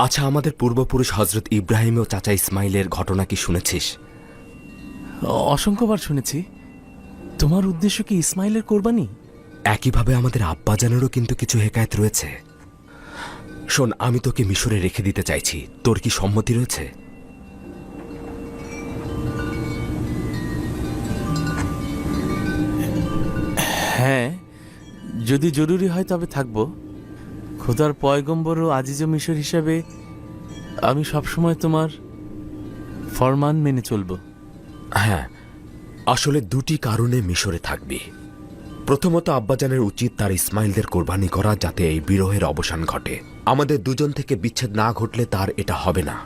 আচ্ছা, আমাদের পূর্বপুরুষ হজরত ইব্রাহিম ও চাচা ইসমাইলের ঘটনা কি শুনেছিস? অসংখ্যবার শুনেছি। তোমার উদ্দেশ্য কি ইসমাইলের কোরবানি? একইভাবে আমাদের আব্বাজানেরও কিন্তু কিছু হেকায়েত রয়েছে। শোন, আমি তোকে মিশরে রেখে দিতে চাইছি। তোর কি সম্মতি রয়েছে? হ্যাঁ, যদি জরুরি হয় তবে থাকবো। খোদার পয়গম্বর ও আজিজ মিশর হিসাবে আমি সবসময় তোমার ফরমান মেনে চলব। হ্যাঁ, আসলে দুটি কারণে মিশরে থাকবি। প্রথমত, আব্বাজানের উচিত তার ইসমাইলদের কোরবানি করা, যাতে এই বিরহের অবসান ঘটে। আমাদের দুজন থেকে বিচ্ছেদ না ঘটলে তার এটা হবে না।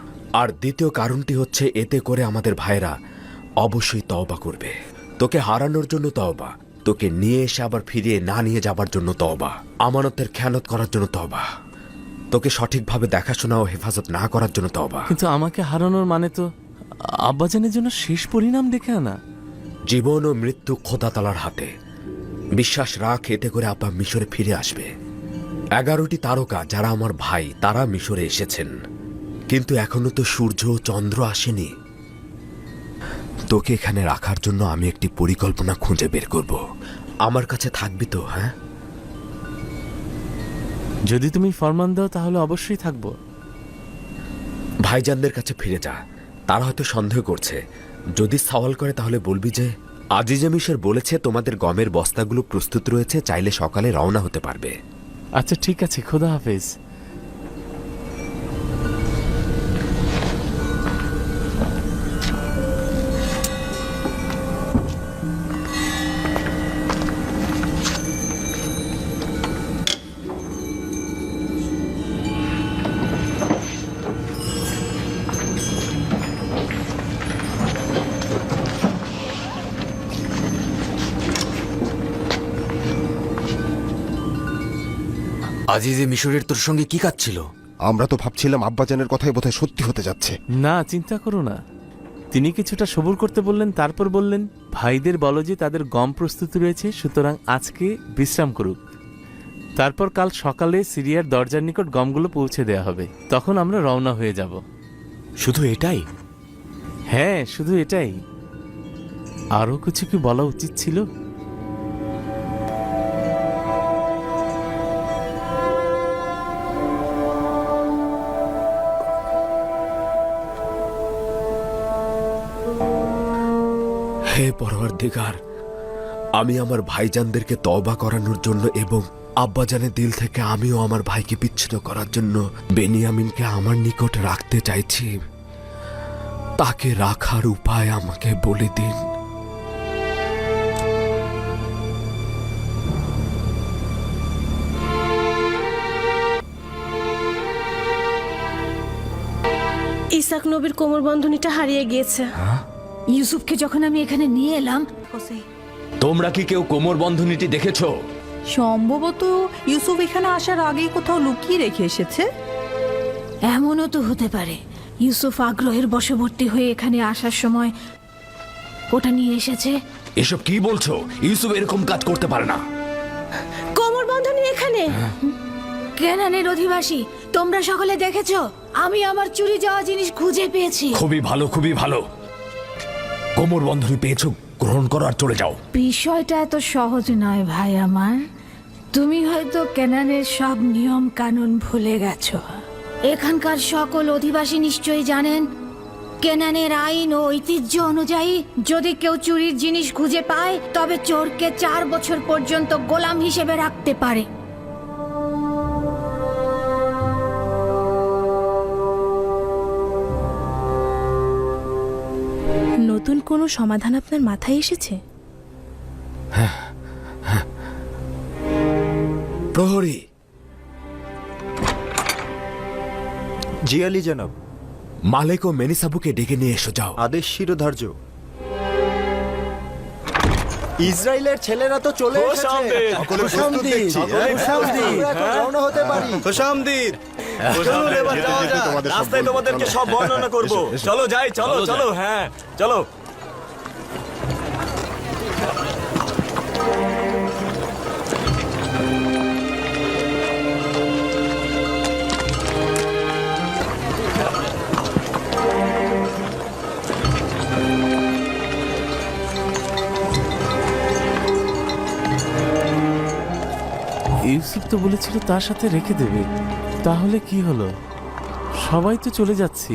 আর দ্বিতীয় কারণটি হচ্ছে, এতে করে আমাদের ভাইরা অবশ্যই তওবা করবে। তোকে হারানোর জন্য তওবা, তোকে নিয়ে এসে আবার ফিরিয়ে না নিয়ে যাবার জন্য তওবা, আমানতের খেয়ানত করার জন্য তওবা, তোকে সঠিকভাবে দেখাশোনা ও হেফাজত না করার জন্য তওবা। কিন্তু আমাকে হারানোর মানে তো আব্বাজানের জন্য শেষ পরিণাম দেখে আনা। জীবন ও মৃত্যু খোদা তাআলার হাতে। বিশ্বাস রাখ, এতে করে আব্বা মিশরে ফিরে আসবে। 11টি তারকা যারা আমার ভাই, তারা মিশরে এসেছেন, কিন্তু এখনো তো সূর্য ও চন্দ্র আসেনি। তোকে এখানে রাখার জন্য আমি একটি পরিকল্পনা খুঁজে বের করব। আমার কাছে থাকবি তো? হ্যাঁ। যদি তুমি ফরমান দাও তাহলে অবশ্যই থাকবো। ভাইজানদের কাছে ফিরে যা, তারা হয়তো সন্দেহ করছে। যদি সওয়াল করে তাহলে বলবি যে আজিজে মিশর বলেছে তোমাদের গমের বস্তাগুলো প্রস্তুত রয়েছে, চাইলে সকালে রওনা হতে পারবে। আচ্ছা ঠিক আছে, খোদা হাফেজ। আজিজে মিশরের তোর সঙ্গে কি কাজ ছিল? আমরা তো ভাবছিলাম আব্বাজানের কথাই বোধহয় সত্যি হতে যাচ্ছে। না, চিন্তা করো না। তিনি কিছুটা সবুর করতে বললেন, তারপর বললেন, ভাইদের বলো যে তাদের গম প্রস্তুত রয়েছে, সুতরাং আজকে বিশ্রাম করুক। তারপর কাল সকালে সিরিয়ার দরজার নিকট গমগুলো পৌঁছে দেয়া হবে, তখন আমরা রওনা হয়ে যাব। শুধু এটাই? হ্যাঁ, শুধু এটাই। আরও কিছু কি বলা উচিত ছিল? হে পরওয়ারদিগার, আমি আমার ভাইজানদেরকে তওবা করানোর জন্য এবং আব্বাজানের দিল থেকে আমিও আমার ভাইকে বিচ্ছিন্ন করার জন্য বেনিয়ামিনকে আমার নিকট রাখতে চাইছি। তাকে রাখার উপায় আমাকে বলে দিন। ইসাক নবীর কোমর বন্ধনীটা হারিয়ে গিয়েছে। ইউসুফকে যখন আমি এখানে নিয়ে এলাম, তোমরা কি কেউ কোমর বন্ধনীটি দেখেছো? সম্ভবত ইউসুফ এখানে আসার আগেই কোথাও লুকিয়ে রেখে এসেছে। এমনও তো হতে পারে ইউসুফ আগ্রহের বশবর্তী হয়ে এখানে আসার সময় ওটা নিয়ে এসেছে। এসব কি বলছো? ইউসুফ এরকম কাজ করতে পারে না। কোমর বন্ধনী এখানে। কেনানের অধিবাসী, তোমরা সকলে দেখেছো আমি আমার চুরি যাওয়া জিনিস খুঁজে পেয়েছি। খুবই ভালো, খুবই ভালো। কোমর বন্ধনী পেয়েছো, গ্রহণ করো আর চলে যাও। বিষয়টা এত সহজ নয় ভাই আমার। তুমি হয়তো কেনানের সব নিয়ম কানুন ভুলে গেছো। এখানকার সকল অধিবাসী নিশ্চয়ই জানেন কেনানের আইন ও ঐতিহ্য অনুযায়ী যদি কেউ চুরির জিনিস খুঁজে পায় তবে চোরকে 4 বছর পর্যন্ত গোলাম হিসেবে রাখতে পারে। নতুন কোনো সমাধান আপনার মাথায় এসেছে? প্রহরী। জি আলী জনাব। মালেক ও মেনিসাবুকে ডেকে নিয়ে এসো, যাও। আদেশ শিরোধার্য। ইসরায়েলের ছেলেরা তো চলে এসেছে। রওনা হতে পারি। রাস্তায় তোমাদেরকে সব বর্ণনা করব। চলো যাই, চলো চলো। হ্যাঁ চলো। ইউসুফ তো বলেছিল তার সাথে রেখে দেবে, তাহলে কি হলো? সবাই তো চলে যাচ্ছি।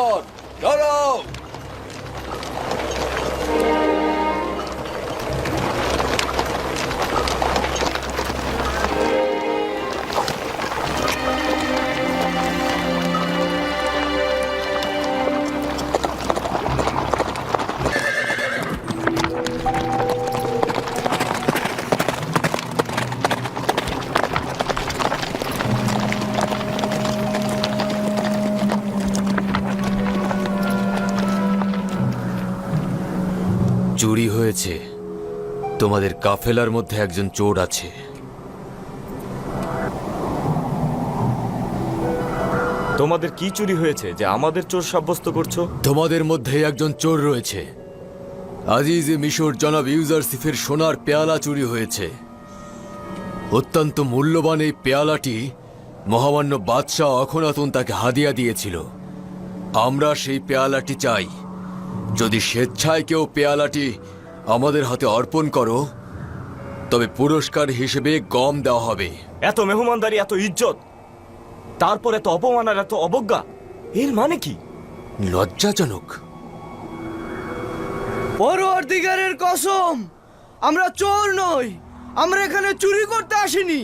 জাদুকর দাঁড়াও। চুরি হয়েছে। তোমাদের কাফেলার মধ্যে একজন চোর আছে। তোমাদের কি চুরি হয়েছে যে আমাদের চোর সাব্যস্ত করছো? তোমাদের মধ্যে একজন চোর রয়েছে। আজিজে মিশর জনাব ইউজারসিফের সোনার পেয়ালা চুরি হয়েছে। অত্যন্ত মূল্যবান এই পেয়ালাটি মহামান্য বাদশাহ অখনাতুন তাকে হাদিয়া দিয়েছিল। আমরা সেই পেয়ালাটি চাই। যদি স্বেচ্ছায় কেউ পেয়ালাটি আমাদের হাতে অর্পণ করো তবে পুরস্কার হিসেবে গম দেওয়া হবে। এত মেহমানদারি, এত ইজ্জত, তারপর এত অপমান আর এত অবজ্ঞা, এর মানে কি? লজ্জাজনক। পরওয়ারদিগারের কসম, আমরা চোর নই, আমরা এখানে চুরি করতে আসিনি।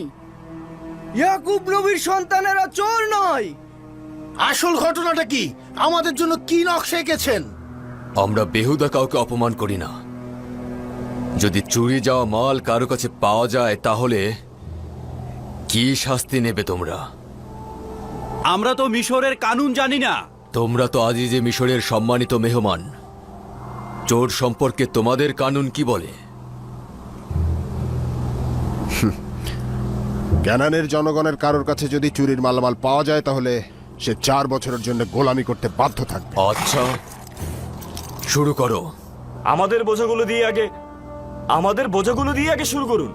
ইয়াকুব নবীর সন্তানেরা চোর নয়। আসল ঘটনাটা কি? আমাদের জন্য কি নকশা এঁকেছেন? আমরা বেহুদা কাউকে অপমান করি না। যদি চুরি যাওয়া মাল কারো কাছে পাওয়া যায় তাহলে কি শাস্তি নেবে তোমরা? আমরা তো মিশরের কানুন জানি না। তোমরা তো আজিজে মিশরের সম্মানিত মেহমান। চোর সম্পর্কে তোমাদের কানুন কি বলে? ক্যানানের জনগণের কারোর কাছে যদি চুরির মালামাল পাওয়া যায় তাহলে সে 4 বছরের জন্য গোলামি করতে বাধ্য থাকবে। আচ্ছা, শুরু করো। আমাদের বোঝাগুলো দিয়ে আগে শুরু করুন।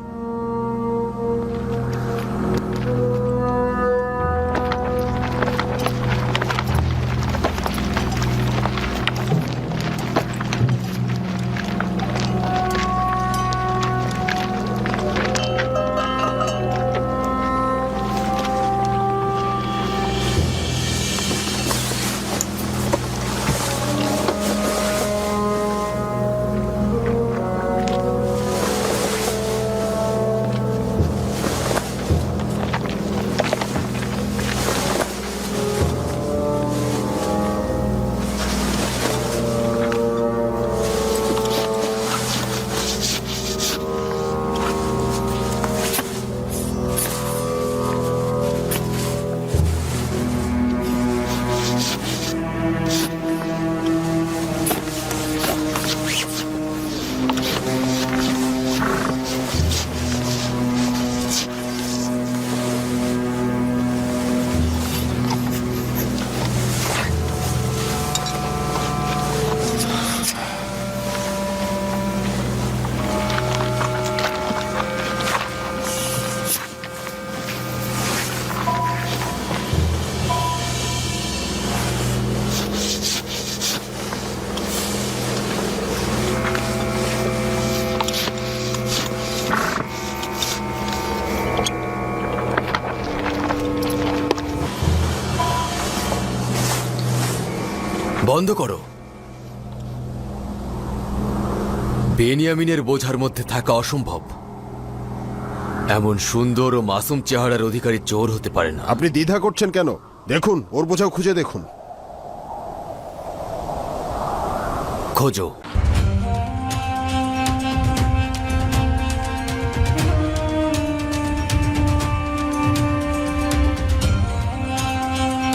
বন্ধ করো। বেনিয়ামিনের বোঝার মধ্যে থাকা অসম্ভব। এমন সুন্দর ও মাসুম চেহারার অধিকারী চোর হতে পারে না। আপনি দ্বিধা করছেন কেন? দেখুন, ওর বোঝাও খুঁজে দেখুন। খোঁজো।